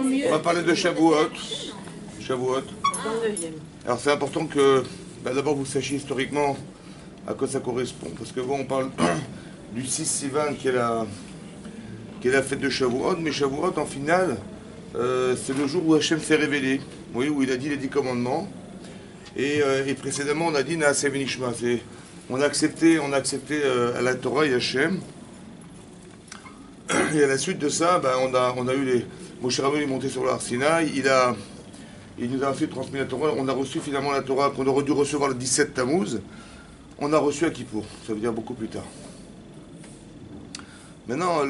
On va parler de Shavuot. Shavuot. Alors c'est important que d'abord vous sachiez historiquement à quoi ça correspond. Parce que bon, on parle du 6 Sivan qui est la fête de Shavuot, mais Shavuot en finale, c'est le jour où Hachem s'est révélé. Oui, où il a dit les 10 commandements. Et précédemment, on a dit Naaseh V'Nishma. On a accepté à la Torah et Hachem. Et à la suite de ça, on a eu les. Moshe Rabbeinu est monté sur l'Ar Sinaï, il nous a ensuite transmis la Torah. On a reçu finalement la Torah qu'on aurait dû recevoir le 17 Tammuz. On a reçu à Kippour, ça veut dire beaucoup plus tard. Maintenant,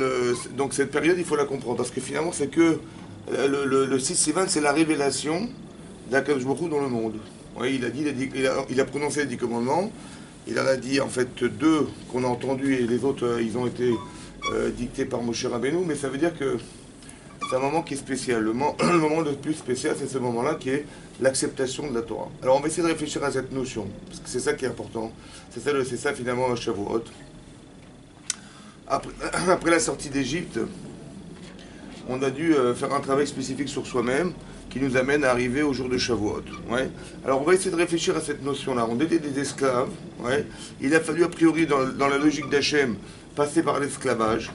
donc cette période, il faut la comprendre, parce que finalement, c'est que le 6 Sivan, c'est la révélation d'Akadosh Baruch Hu dans le monde. Oui, il a prononcé les 10 commandements. Il en a dit en fait 2 qu'on a entendus et les autres, ils ont été dictés par Moshe Rabbeinu, mais ça veut dire que c'est un moment qui est spécial. Le moment le plus spécial, c'est ce moment-là qui est l'acceptation de la Torah. Alors on va essayer de réfléchir à cette notion, parce que c'est ça qui est important. C'est ça finalement Shavuot. Après la sortie d'Égypte, on a dû faire un travail spécifique sur soi-même qui nous amène à arriver au jour de Shavuot. Ouais. Alors on va essayer de réfléchir à cette notion-là. On était des esclaves. Ouais. Il a fallu a priori dans la logique d'Hachem passer par l'esclavage.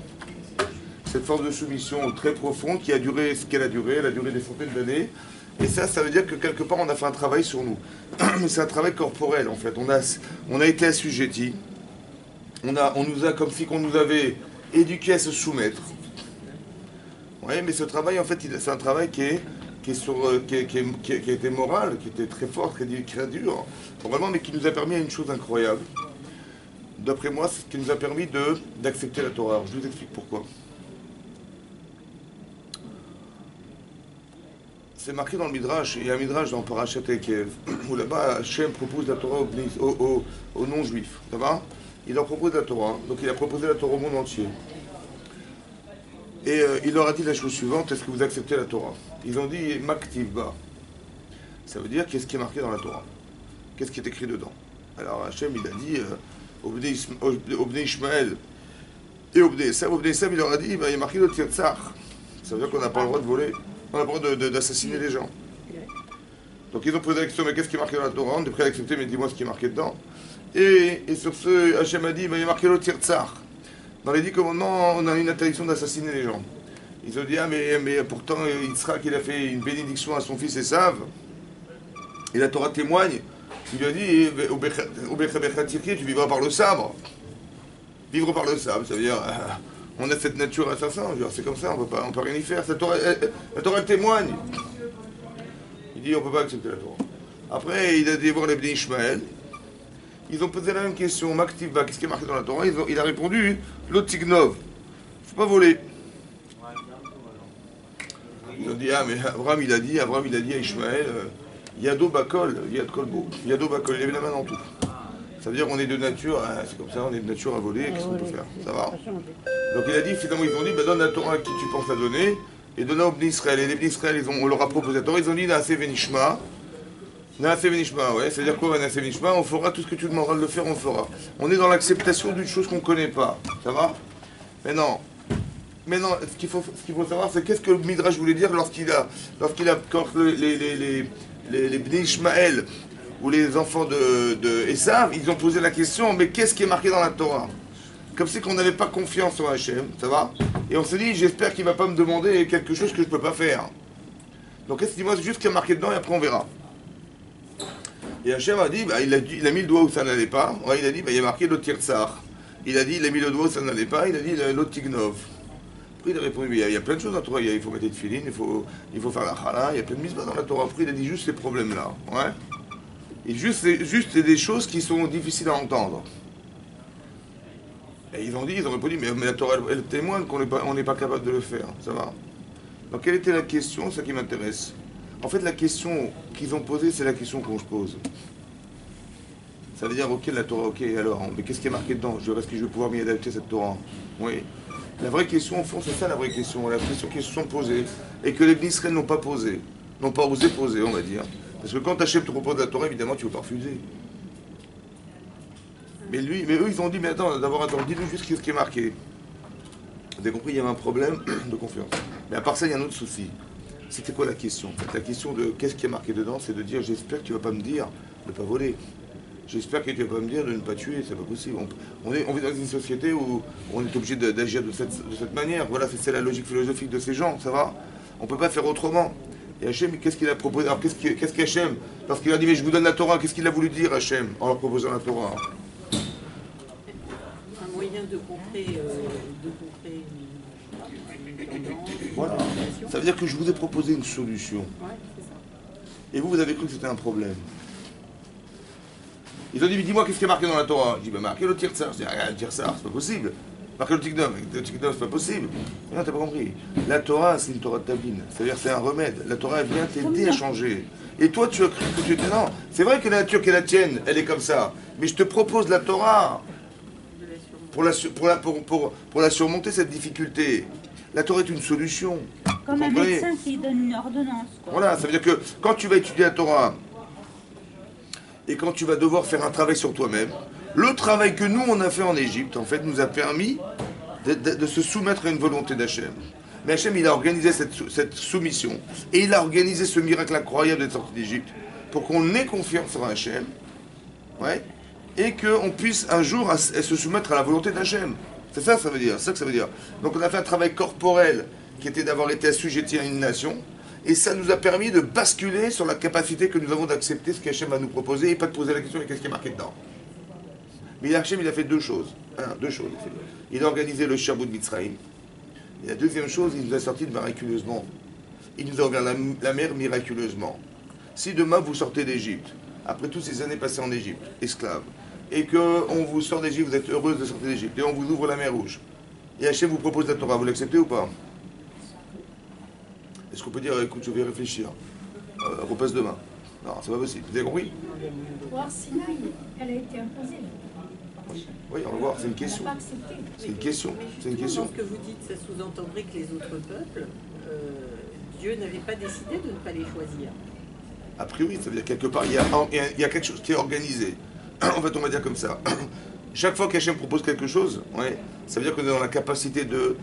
Cette forme de soumission très profonde qui a duré ce qu'elle a duré. Elle a duré des centaines d'années. Et ça veut dire que quelque part on a fait un travail sur nous. Mais c'est un travail corporel en fait. On a été assujettis. On nous a comme si qu'on nous avait éduqués à se soumettre. Ouais, mais ce travail en fait, c'est un travail qui a été moral, qui était très fort, très dur, vraiment, mais qui nous a permis une chose incroyable. D'après moi, c'est ce qui nous a permis d'accepter la Torah. Alors, je vous explique pourquoi. C'est marqué dans le Midrash, il y a un Midrash dans Parashat Ekev, où là-bas, Hachem propose la Torah aux non-juifs. Ça va ? Il leur propose la Torah, donc il a proposé la Torah au monde entier. Et il leur a dit la chose suivante, est-ce que vous acceptez la Torah? Ils ont dit Maktivba. Ça veut dire qu'est-ce qui est marqué dans la Torah? Qu'est-ce qui est écrit dedans? Alors Hachem il a dit Obné Ishmael et Obné Esav. Obné Esav il leur a dit il y a marqué le Tirtzach. Ça veut dire qu'on n'a pas le droit de voler, on n'a pas le droit d'assassiner les gens. Donc ils ont posé la question mais qu'est-ce qui est marqué dans la Torah? On est prêt à l'accepter mais dis-moi ce qui est marqué dedans. Et sur ce Hachem a dit il y a marqué le Tirtzach. Dans les 10 commandements, on a une interdiction d'assassiner les gens. Ils ont dit, mais pourtant, Yitzhak, il a fait une bénédiction à son fils Esav. Et la Torah témoigne. Il lui a dit, tu vivras par le sabre. Vivre par le sabre, ça veut dire, on a cette nature assassin. C'est comme ça, on ne peut rien y faire. La Torah témoigne. Il dit, on ne peut pas accepter la Torah. Après, il a dit voir les Bnei Ishmael. Ils ont posé la même question, Maktivba, qu'est-ce qui est marqué dans la Torah? Il a répondu, Lotignov, il ne faut pas voler. Ils ont dit, mais Abraham il a dit à Ishmael, Yado Bakol, Yad Kolbo, Yado Bakol, il avait la main dans tout. Ça veut dire qu'on est de nature, c'est comme ça, on est de nature à voler, qu'est-ce qu'on peut faire? Ça va? Donc il a dit, finalement ils ont dit, donne la Torah à qui tu penses la donner, et donne à Bnei Israël. Et les Bnei Israël, on leur a proposé la Torah, ils ont dit, Naaseh V'Nishma. Naaseh V'Nishma, ouais, c'est-à-dire quoi, Naaseh V'Nishma? On fera tout ce que tu demanderas de le faire, on le fera. On est dans l'acceptation d'une chose qu'on ne connaît pas, ça va? Maintenant, ce qu'il faut savoir, c'est qu'est-ce que le Midrash voulait dire quand les Bnei Ishmael ou les enfants de Esav, ils ont posé la question, mais qu'est-ce qui est marqué dans la Torah? Comme si qu'on n'avait pas confiance en Hachem, ça va? Et on se dit, j'espère qu'il ne va pas me demander quelque chose que je ne peux pas faire. Donc, dis-moi juste ce qui est marqué dedans et après on verra. Et Hachem a dit, il a mis le doigt où ça n'allait pas. Ouais, il a dit, il y a marqué le Tirtzach. Il a dit, il a mis le doigt où ça n'allait pas. Il a dit, l'Otignov. Après, il a répondu, il y a plein de choses dans la Torah. Il faut mettre des filines, il faut faire la chala. Il y a plein de mitzvahs dans la Torah. Après, il a dit juste ces problèmes-là. Ouais. Et juste des choses qui sont difficiles à entendre. Et ils ont répondu, mais la Torah, elle témoigne qu'on n'est pas capable de le faire. Ça va? Donc, quelle était la question? C'est ça qui m'intéresse. En fait, la question qu'ils ont posée, c'est la question qu'on se pose. Ça veut dire, ok, la Torah, ok, alors, mais qu'est-ce qui est marqué dedans? Est-ce que je vais pouvoir m'y adapter, cette Torah? Oui. La vraie question, au fond, c'est ça la vraie question. La question qu'ils se sont posées, et que les Bnei Israël n'ont pas posée. N'ont pas osé poser, on va dire. Parce que quand Hachem te propose la Torah, évidemment, tu ne veux pas refuser. Mais eux, ils ont dit, mais attends, dis-nous juste ce qui est marqué. Vous avez compris, il y avait un problème de confiance. Mais à part ça, il y a un autre souci. C'était quoi la question? La question de qu'est-ce qui est marqué dedans, c'est de dire j'espère que tu ne vas pas me dire de ne pas voler. J'espère que tu ne vas pas me dire de ne pas tuer, c'est pas possible. On vit dans une société où on est obligé d'agir de cette manière. Voilà, c'est la logique philosophique de ces gens, ça va? On ne peut pas faire autrement. Et Hachem, qu'est-ce qu'il a proposé? Alors qu'est-ce qu'Hachem? Parce qu'il a dit mais je vous donne la Torah, qu'est-ce qu'il a voulu dire Hachem en leur proposant la Torah? Un moyen de contrer une tendance, voilà. Ça veut dire que je vous ai proposé une solution. Ouais, c'est ça. Et vous avez cru que c'était un problème. Ils ont dit, dis-moi, qu'est-ce qui est marqué dans la Torah? Je dis, marqué le tir-tsar. Je dis, le tir-tsar, c'est pas possible. Marqué le tikdom, c'est pas possible. Mais non, t'as pas compris. La Torah, c'est une Torah de Tabine. C'est-à-dire, c'est un remède. La Torah, elle vient t'aider à changer. Et toi, tu as cru que tu étais... Non, c'est vrai que la nature qui est la tienne, elle est comme ça. Mais je te propose la Torah pour la surmonter, cette difficulté. La Torah est une solution. Comme un médecin qui donne une ordonnance. Quoi. Voilà, ça veut dire que quand tu vas étudier la Torah, et quand tu vas devoir faire un travail sur toi-même, le travail que nous, on a fait en Égypte, en fait, nous a permis de se soumettre à une volonté d'Hachem. Mais Hachem, il a organisé cette soumission, et il a organisé ce miracle incroyable d'être sorti d'Égypte, pour qu'on ait confiance en Hachem, ouais, et qu'on puisse un jour se soumettre à la volonté d'Hachem. C'est ça, ça veut dire. C'est ça que ça veut dire. Donc on a fait un travail corporel, qui était d'avoir été assujetti à une nation, et ça nous a permis de basculer sur la capacité que nous avons d'accepter ce qu'Hachem va nous proposer et pas de poser la question de qu'est-ce qui est marqué dedans. Mais Hachem, il a fait deux choses. Deux choses. Il a organisé le Shabbat Mitzrayim. Et la deuxième chose, il nous a sorti miraculeusement. Il nous a ouvert la mer miraculeusement. Si demain vous sortez d'Égypte, après toutes ces années passées en Égypte, esclaves, et qu'on vous sort d'Égypte, vous êtes heureuse de sortir d'Égypte, et on vous ouvre la mer Rouge, et Hachem vous propose la Torah, vous l'acceptez ou pas? Est-ce qu'on peut dire, écoute, je vais réfléchir, repasse demain? Non, c'est pas possible. Vous avez compris? Voir Sinaï, elle a été imposée. Oui, on va voir, c'est une question. C'est une question. C'est une question. Dans ce que vous dites, ça sous-entendrait que les autres peuples, Dieu n'avait pas décidé de ne pas les choisir. A priori, ça veut dire quelque part, il y a quelque chose qui est organisé. En fait, on va dire comme ça. Chaque fois qu'Hachem propose quelque chose, ouais, ça veut dire qu'on est dans la capacité de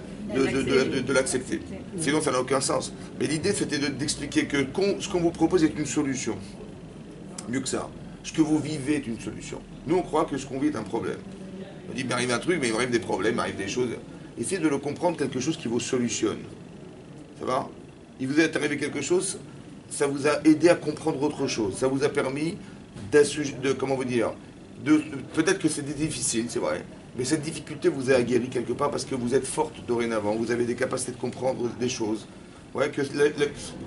l'accepter. Sinon, ça n'a aucun sens. Mais l'idée, c'était d'expliquer que ce qu'on vous propose est une solution. Mieux que ça. Ce que vous vivez est une solution. Nous, on croit que ce qu'on vit est un problème. On dit, il m'arrive un truc, mais il m'arrive des problèmes, il m'arrive des choses. Essayez de le comprendre, quelque chose qui vous solutionne. Ça va? Il vous est arrivé quelque chose, ça vous a aidé à comprendre autre chose. Ça vous a permis comment vous dire, peut-être que c'était difficile, c'est vrai, mais cette difficulté vous a aguerri quelque part parce que vous êtes forte dorénavant, vous avez des capacités de comprendre des choses. Ouais,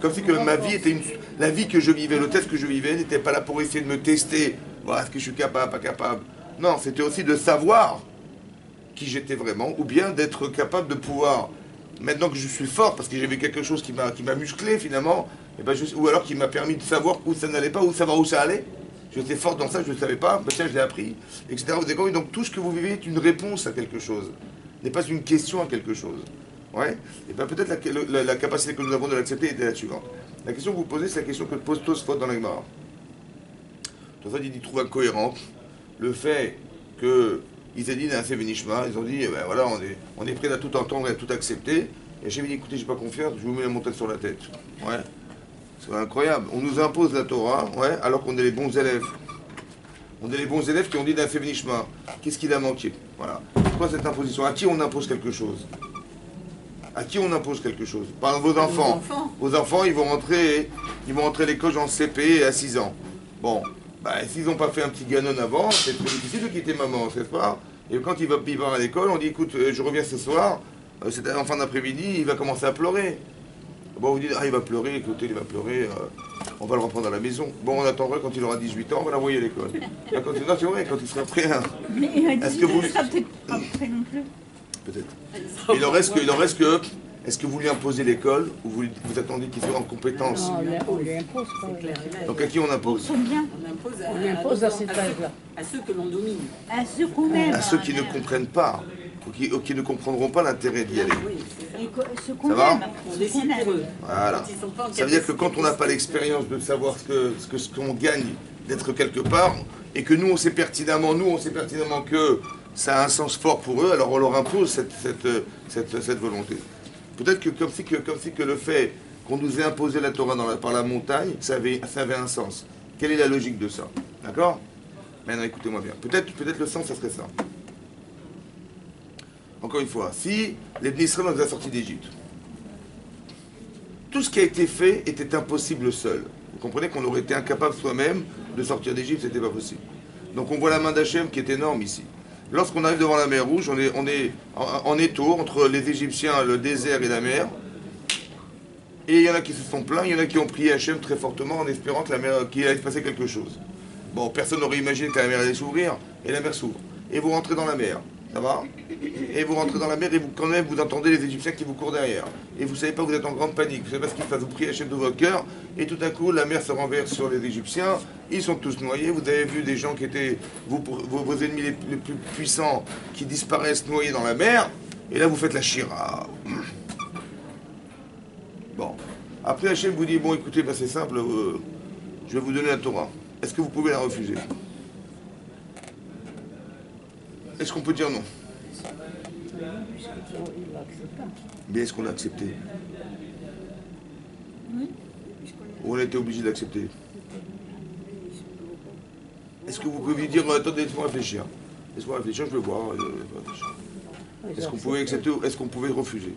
comme si que ma vie était la vie que je vivais, le test que je vivais n'était pas là pour essayer de me tester, voilà, est-ce que je suis capable, pas capable. Non, c'était aussi de savoir qui j'étais vraiment, ou bien d'être capable de pouvoir, maintenant que je suis fort, parce que j'ai vu quelque chose qui m'a musclé finalement, et ben ou alors qui m'a permis de savoir où ça n'allait pas, ou savoir où ça allait. J'étais fort dans ça, je ne le savais pas, ben tiens, je l'ai appris, etc. Vous avez compris? Donc tout ce que vous vivez est une réponse à quelque chose, n'est pas une question à quelque chose. Ouais. Et bien peut-être la capacité que nous avons de l'accepter est la suivante. La question que vous posez, c'est la question que pose Tosfot dans la Gemara. Tosfot, il trouve incohérente le fait que Isédine a fait Benishma, ils ont dit, eh ben voilà, on est prêt à tout entendre et à tout accepter. Et j'ai dit, écoutez, j'ai pas confiance, je vous mets la montagne sur la tête. Ouais. C'est incroyable. On nous impose la Torah, ouais, alors qu'on est les bons élèves. On est les bons élèves qui ont dit d'un fait Benishma. Qu'est-ce qu'il a manqué? Voilà. Pourquoi cette imposition? À qui on impose quelque chose? À qui on impose quelque chose? Par exemple, vos enfants. Vos enfants, ils vont rentrer à l'école en CP à 6 ans. Bon, bah, s'ils n'ont pas fait un petit ganon avant, c'est très difficile de quitter maman, n'est-ce pas? Et quand il va à l'école, on dit, écoute, je reviens ce soir, c'est en fin d'après-midi, il va commencer à pleurer. Bon, vous dites, il va pleurer, écoutez, il va pleurer, on va le reprendre à la maison. Bon, on attendra quand il aura 18 ans, on va l'envoyer à l'école. Non, c'est vrai, quand il sera prêt. Mais est-ce que vous ne sera peut-être pas prêt non plus? Peut-être. Il en reste que. Est-ce que vous lui imposez l'école ou vous attendez qu'il soit en compétence? Non, on lui impose pas. Donc à qui on impose? On impose à cet âge-là. À ceux que l'on domine. À ceux qu'on aime. À ceux qui ne comprennent pas, ou qui ne comprendront pas l'intérêt d'y aller. Et ceux qu'on va aime. On décide pour eux. Voilà. Ça veut dire que quand on n'a pas l'expérience de savoir ce qu'on gagne d'être quelque part, et que nous on sait pertinemment que ça a un sens fort pour eux, alors on leur impose cette volonté. Peut-être que comme si que le fait qu'on nous ait imposé la Torah par la montagne, ça avait un sens. Quelle est la logique de ça? D'accord? Maintenant, écoutez-moi bien. Peut-être le sens, ça serait ça. Encore une fois, si les Bnei Israël nous a sortis d'Égypte, tout ce qui a été fait était impossible seul. Vous comprenez qu'on aurait été incapable soi-même de sortir d'Égypte, c'était pas possible. Donc on voit la main d'Hachem qui est énorme ici. Lorsqu'on arrive devant la mer Rouge, on est en étau entre les Égyptiens, le désert et la mer. Et il y en a qui se sont plaints, il y en a qui ont prié Hachem très fortement en espérant qu'il allait se passer quelque chose. Bon, personne n'aurait imaginé que la mer allait s'ouvrir, et la mer s'ouvre. Et vous rentrez dans la mer, ça va? Et vous rentrez dans la mer et quand même vous entendez les Égyptiens qui vous courent derrière. Et vous savez pas, vous êtes en grande panique, vous savez pas ce qu'il faut, vous priez Hachem de votre cœur, et tout d'un coup la mer se renverse sur les Égyptiens, ils sont tous noyés, vous avez vu des gens qui étaient vos ennemis les plus puissants qui disparaissent noyés dans la mer, et là vous faites la shira. Bon. Après Hachem vous dit, bon écoutez, ben, c'est simple, je vais vous donner la Torah. Est-ce que vous pouvez la refuser? Est-ce qu'on peut dire non? Mais est-ce qu'on l'a accepté? Ou on a été obligé d'accepter? Est-ce que vous pouvez lui dire, attendez, laisse-moi réfléchir. Laisse-moi réfléchir, je veux voir. Est-ce qu'on pouvait accepter ou est-ce qu'on pouvait refuser?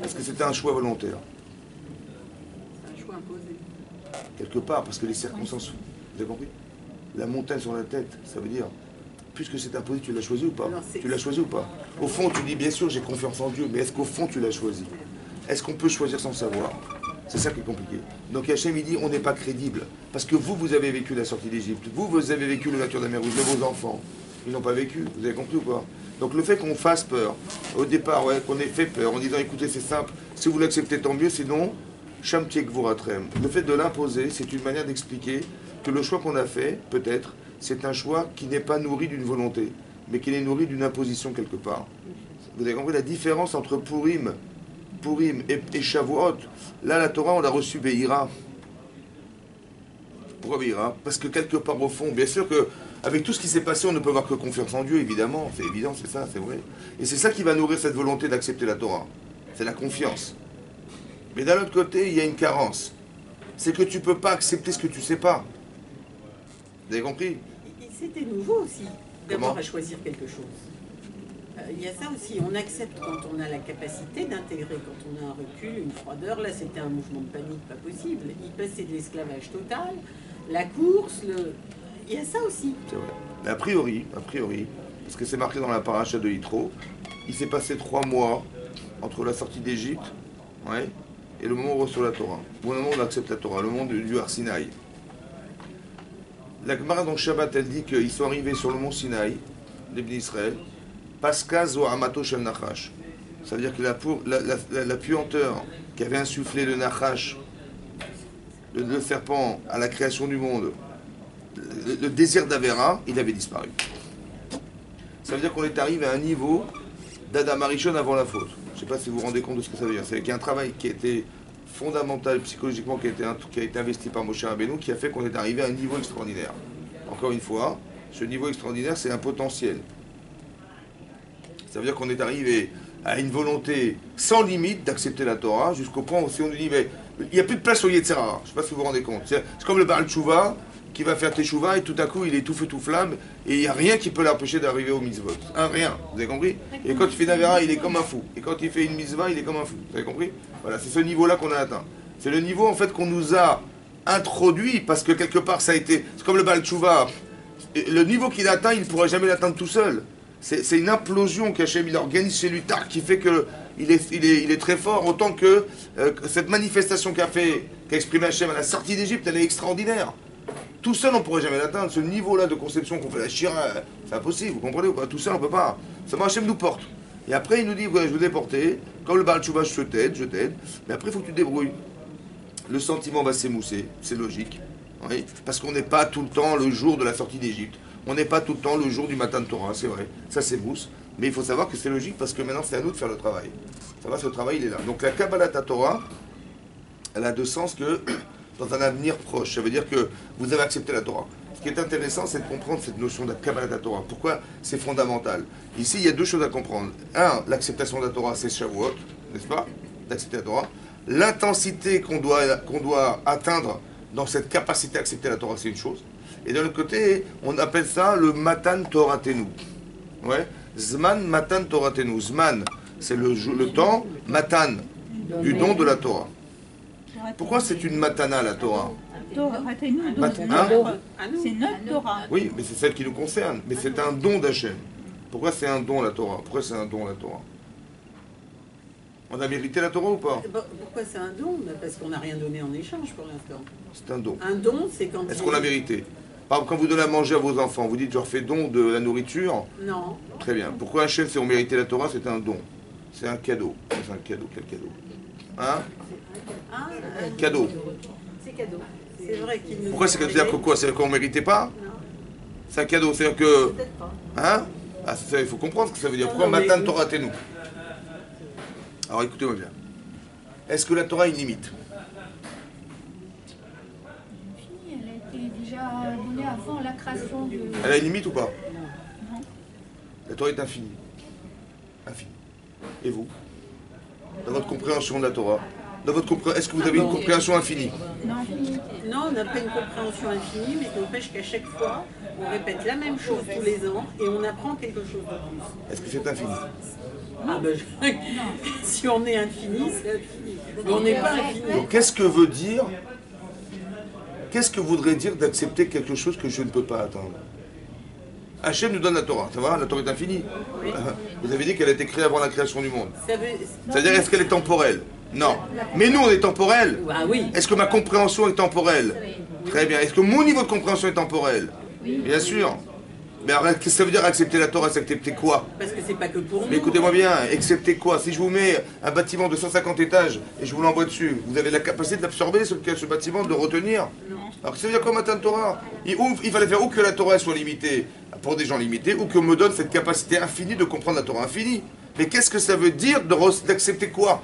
Est-ce que c'était un choix volontaire? C'est un choix imposé. Quelque part, parce que les circonstances, vous avez compris? La montagne sur la tête, ça veut dire, puisque c'est imposé, tu l'as choisi ou pas? Tu l'as choisi ou pas? Au fond, tu dis, bien sûr, j'ai confiance en Dieu, mais est-ce qu'au fond, tu l'as choisi? Est-ce qu'on peut choisir sans savoir? C'est ça qui est compliqué. Donc Hachem, il dit, on n'est pas crédible. Parce que vous avez vécu la sortie d'Égypte. Vous avez vécu l'ouverture de la mer Rouge, vos enfants. Ils n'ont pas vécu. Vous avez compris ou pas? Donc le fait qu'on fasse peur, au départ, ouais, qu'on ait fait peur, en disant, écoutez, c'est simple, si vous l'acceptez, tant mieux, sinon, Shamtiek vous ratrem. Le fait de l'imposer, c'est une manière d'expliquer que le choix qu'on a fait, peut-être, c'est un choix qui n'est pas nourri d'une volonté, mais qui est nourri d'une imposition quelque part. Vous avez compris la différence entre Purim et Shavuot? Là, la Torah, on l'a reçue Be'ira. Pourquoi Be'ira? Parce que quelque part au fond, bien sûr que avec tout ce qui s'est passé, on ne peut avoir que confiance en Dieu, évidemment. C'est évident, c'est ça, c'est vrai. Et c'est ça qui va nourrir cette volonté d'accepter la Torah. C'est la confiance. Mais d'un autre côté, il y a une carence. C'est que tu ne peux pas accepter ce que tu ne sais pas. Vous avez compris? Et c'était nouveau aussi, d'avoir Comment? à choisir quelque chose. Il y a ça aussi, on accepte quand on a la capacité d'intégrer, quand on a un recul, une froideur. Là, c'était un mouvement de panique, pas possible. Il passait de l'esclavage total, la course, il y a ça aussi. C'est vrai. Mais a priori, parce que c'est marqué dans la paracha de Yitro, il s'est passé 3 mois entre la sortie d'Égypte, ouais, et le moment où on reçoit la Torah. Au moment où on accepte la Torah, le moment du Har Sinaï. La Gemara dans Shabbat, elle dit qu'ils sont arrivés sur le mont Sinaï, les Bnei Israël, Paskaz ou Amato Shel Nachash. Ça veut dire que la puanteur qui avait insufflé le Nachash, le serpent, à la création du monde, le désir d'Avera, il avait disparu. Ça veut dire qu'on est arrivé à un niveau d'Adam Arishon avant la faute. Je ne sais pas si vous vous rendez compte de ce que ça veut dire. C'est qu'il y a un travail qui a été fondamental psychologiquement, qui a été investi par Moshe Rabbeinu, qui a fait qu'on est arrivé à un niveau extraordinaire. Encore une fois, ce niveau extraordinaire, c'est un potentiel. Ça veut dire qu'on est arrivé à une volonté sans limite d'accepter la Torah, jusqu'au point où si on nous dit, mais il n'y a plus de place au Yetzirah. Je ne sais pas si vous vous rendez compte. C'est comme le Baal Tshuva qui va faire Teshuva et tout à coup il est tout feu tout flamme et il n'y a rien qui peut l'empêcher d'arriver au mitzvot. Rien, vous avez compris? Et quand il fait Navera, il est comme un fou. Et quand il fait une mitzvah, il est comme un fou. Vous avez compris? Voilà, c'est ce niveau-là qu'on a atteint. C'est le niveau en fait qu'on nous a introduit parce que quelque part ça a été. C'est comme le Baal Tshuva. Le niveau qu'il a atteint, il ne pourra jamais l'atteindre tout seul. C'est une implosion qu'Hachem il organise chez lui tard qui fait qu'il est très fort, autant que cette manifestation qu'a exprimé Hachem à la sortie d'Égypte, elle est extraordinaire. Tout seul, on ne pourrait jamais l'atteindre. Ce niveau-là de conception qu'on fait la Shira, c'est impossible, vous comprenez ou pas? Tout seul, on ne peut pas. Ça Hachem nous porte. Et après, il nous dit, ouais, je vous ai porté, comme le Baal Tshuva, je t'aide, mais après, il faut que tu te débrouilles. Le sentiment va s'émousser, c'est logique. Oui, parce qu'on n'est pas tout le temps le jour de la sortie d'Égypte. On n'est pas tout le temps le jour du matin de Torah, c'est vrai. Ça s'émousse. Mais il faut savoir que c'est logique parce que maintenant, c'est à nous de faire le travail. Ça va, ce travail, il est là. Donc la Kabbalat Torah, elle a 2 sens que dans un avenir proche. Ça veut dire que vous avez accepté la Torah. Ce qui est intéressant, c'est de comprendre cette notion de Kabbalat Torah. Pourquoi c'est fondamental? Ici, il y a 2 choses à comprendre. 1, l'acceptation de la Torah, c'est Shavuot, n'est-ce pas? D'accepter la Torah. l'intensité qu'on doit atteindre dans cette capacité à accepter la Torah, c'est une chose. Et de l'autre côté, on appelle ça le Matan Toratenu. Ouais. Zman Matan Toratenu. Zman, c'est le temps, Matan, du don de la Torah. Pourquoi c'est une Matana, la Torah? C'est notre Torah. Oui, mais c'est celle qui nous concerne. Mais c'est un don d'Hachem. Pourquoi c'est un don, la Torah? Pourquoi c'est un don, la Torah? On a mérité la Torah ou pas? Pourquoi c'est un don? Parce qu'on n'a rien donné en échange pour l'instant. C'est un don. Un don, c'est quand... Est-ce qu'on l'a mérité? Par exemple, quand vous donnez à manger à vos enfants, vous dites je leur fais don de la nourriture? Non. Très bien. Pourquoi Hachem, si on méritait la Torah, c'est un don? C'est un cadeau. C'est un cadeau. Quel cadeau? Hein? Cadeau. C'est cadeau. C'est vrai qu'il nous... Pourquoi c'est comme ça? C'est-à-dire que quoi? C'est-à-dire qu'on ne méritait pas? Non. C'est un cadeau. C'est-à-dire que... Peut-être pas. Hein? Ah, ça, il faut comprendre ce que ça veut dire. Pourquoi Matan Torah Tenu? Alors écoutez-moi bien. Est-ce que la Torah a une limite? Elle a été déjà donnée avant la création de... Elle a une limite ou pas? La Torah est infinie. Infinie. Et vous? Dans votre compréhension de la Torah, est-ce que vous avez une compréhension infinie? Non, on n'a pas une compréhension infinie, mais n'empêche qu'à chaque fois, on répète la même chose tous les ans et on apprend quelque chose de plus. Est-ce que c'est infini? Ah ben, si on est infini, c'est infini. Mais on n'est pas infini. Donc qu'est-ce que veut dire, qu'est-ce que voudrait dire d'accepter quelque chose que je ne peux pas atteindre? Hachem nous donne la Torah, ça va? La Torah est infinie. Oui. Vous avez dit qu'elle a été créée avant la création du monde. Ça veut... C'est-à-dire, est-ce qu'elle est temporelle? Non. Mais nous, on est temporel. Ah oui. Est-ce que ma compréhension est temporelle? Très bien. Est-ce que mon niveau de compréhension est temporel? Bien sûr. Mais alors, qu'est-ce que ça veut dire accepter la Torah? C'est accepter quoi? Parce que c'est pas que pour nous. Mais écoutez-moi bien, accepter quoi? Si je vous mets un bâtiment de 150 étages et je vous l'envoie dessus, vous avez la capacité d'absorber ce bâtiment, de le retenir? Non. Alors ça veut dire quoi Matan Torah? Il fallait faire ou que la Torah soit limitée pour des gens limités, ou qu'on me donne cette capacité infinie de comprendre la Torah infinie. Mais qu'est-ce que ça veut dire d'accepter quoi?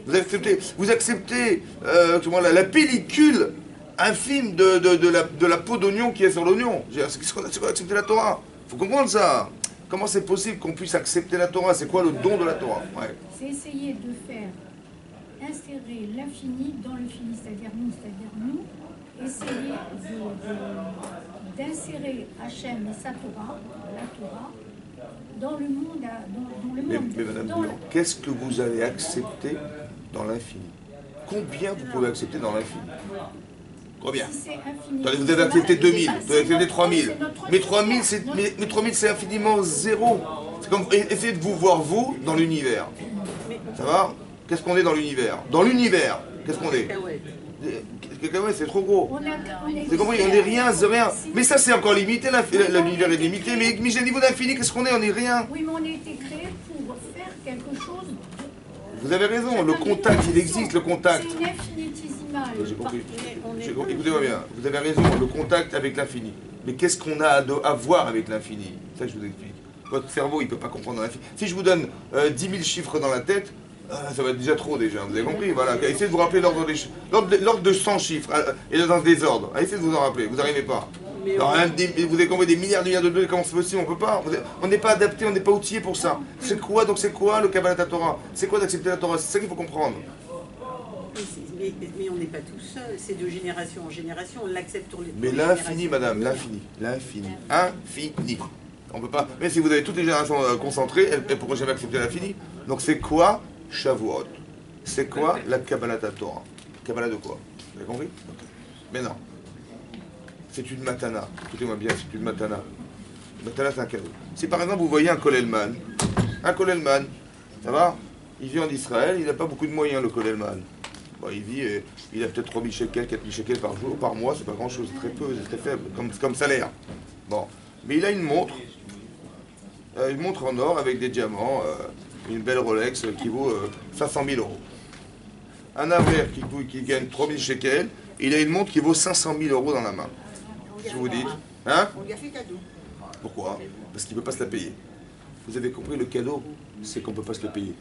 Vous acceptez la pellicule infime de la peau d'oignon qui est sur l'oignon. C'est quoi accepter la Torah? Il faut comprendre ça. Comment c'est possible qu'on puisse accepter la Torah? C'est quoi le don de la Torah? Ouais. C'est essayer de faire insérer l'infini dans le fini, c'est-à-dire nous, essayer d'insérer Hachem et sa Torah, la Torah, dans le monde. Mais Madame Boulan, qu'est-ce que vous allez accepter dans l'infini? Combien vous pouvez accepter dans l'infini? Combien? Si c'est infini, attendez, vous avez accepté 2000, vous avez accepté 3000. Mais 3000, c'est infiniment zéro. C'est comme, essayez de vous voir, vous, dans l'univers. Ça va? Qu'est-ce qu'on est dans l'univers? Dans l'univers, qu'est-ce qu'on est? Cacahuètes, c'est trop gros. C'est compris, on n'est rien, c'est rien. Mais ça, c'est encore limité, l'univers est limité. Mais au niveau d'infini, qu'est-ce qu'on est? On n'est rien. Oui, mais on a été créé pour faire quelque chose. Vous avez raison, le contact, il existe, le contact. C'est une infinitésimale. J'ai compris. Écoutez-moi bien, vous avez raison, le contact avec l'infini. Mais qu'est-ce qu'on a à voir avec l'infini? Ça, je vous explique. Votre cerveau, il ne peut pas comprendre l'infini. Si je vous donne 10 000 chiffres dans la tête, ça va être déjà trop déjà, vous avez compris? Voilà. Essayez de vous rappeler l'ordre de 100 chiffres, et dans le désordre. Essayez de vous en rappeler, vous n'arrivez pas. Alors, vous avez compris des milliards de données, comment c'est possible? On peut pas. On n'est pas adapté, on n'est pas outillé pour ça. C'est quoi le Kabbalat Torah? C'est quoi d'accepter la Torah? C'est ça qu'il faut comprendre. Mais on n'est pas tout seul, c'est de génération en génération, on l'accepte pour les... Mais l'infini, madame, l'infini. Infini. On peut pas. Mais si vous avez toutes les générations concentrées, elles pourront jamais accepter l'infini. Donc c'est quoi Shavuot? C'est quoi la Kabbalat Torah? Kabbalah de quoi? Vous avez compris? Mais non. C'est une matana. Écoutez-moi bien, c'est une matana. Matana, c'est un cadeau. Si par exemple vous voyez un Kollelman, ça va? Il vit en Israël, il n'a pas beaucoup de moyens, le Kollelman. Bon, il a peut-être 3 000 shekels, 4 000 shekels par jour, par mois, c'est pas grand-chose, c'est très peu, c'est très faible, comme salaire. Bon. Mais il a une montre en or avec des diamants, une belle Rolex qui vaut 500 000 euros. Un avers qui gagne 3 000 shekels, il a une montre qui vaut 500 000 euros dans la main. Qu'est-ce que vous dites? Hein? On lui a fait cadeau. Pourquoi? Parce qu'il ne peut pas se la payer. Vous avez compris, le cadeau, c'est qu'on ne peut pas se le payer.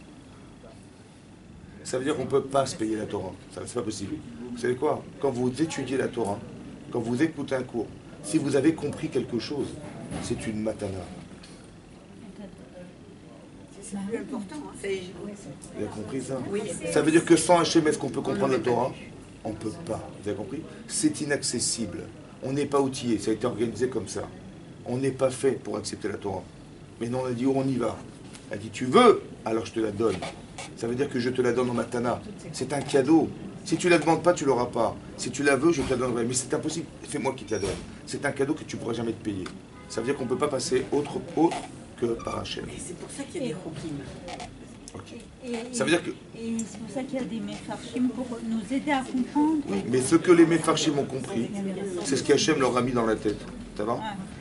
Ça veut dire qu'on ne peut pas se payer la Torah. C'est pas possible. Vous savez quoi? Quand vous étudiez la Torah, quand vous écoutez un cours, si vous avez compris quelque chose, c'est une matana. c'est plus important. Hein. Vous avez compris ça? Oui. Ça veut dire que sans Hachem, est-ce qu'on peut comprendre la Torah? On ne peut pas. Vous avez compris? C'est inaccessible. On n'est pas outillé. Ça a été organisé comme ça. On n'est pas fait pour accepter la Torah. Mais non, on a dit, on y va. Elle a dit, tu veux? Alors je te la donne. Ça veut dire que je te la donne en matana. C'est un cadeau. Si tu ne la demandes pas, tu ne l'auras pas. Si tu la veux, je te la donnerai. Mais c'est impossible. C'est moi qui te la donne. C'est un cadeau que tu ne pourras jamais te payer. Ça veut dire qu'on ne peut pas passer autre que par Hachem. Et c'est pour ça qu'il y a des chokim. Okay. Ça veut dire que... Et c'est pour ça qu'il y a des mefarshim pour nous aider à comprendre. Oui, mais ce que les mefarshim ont compris, c'est ce qu'Hachem leur a mis dans la tête. Ça va?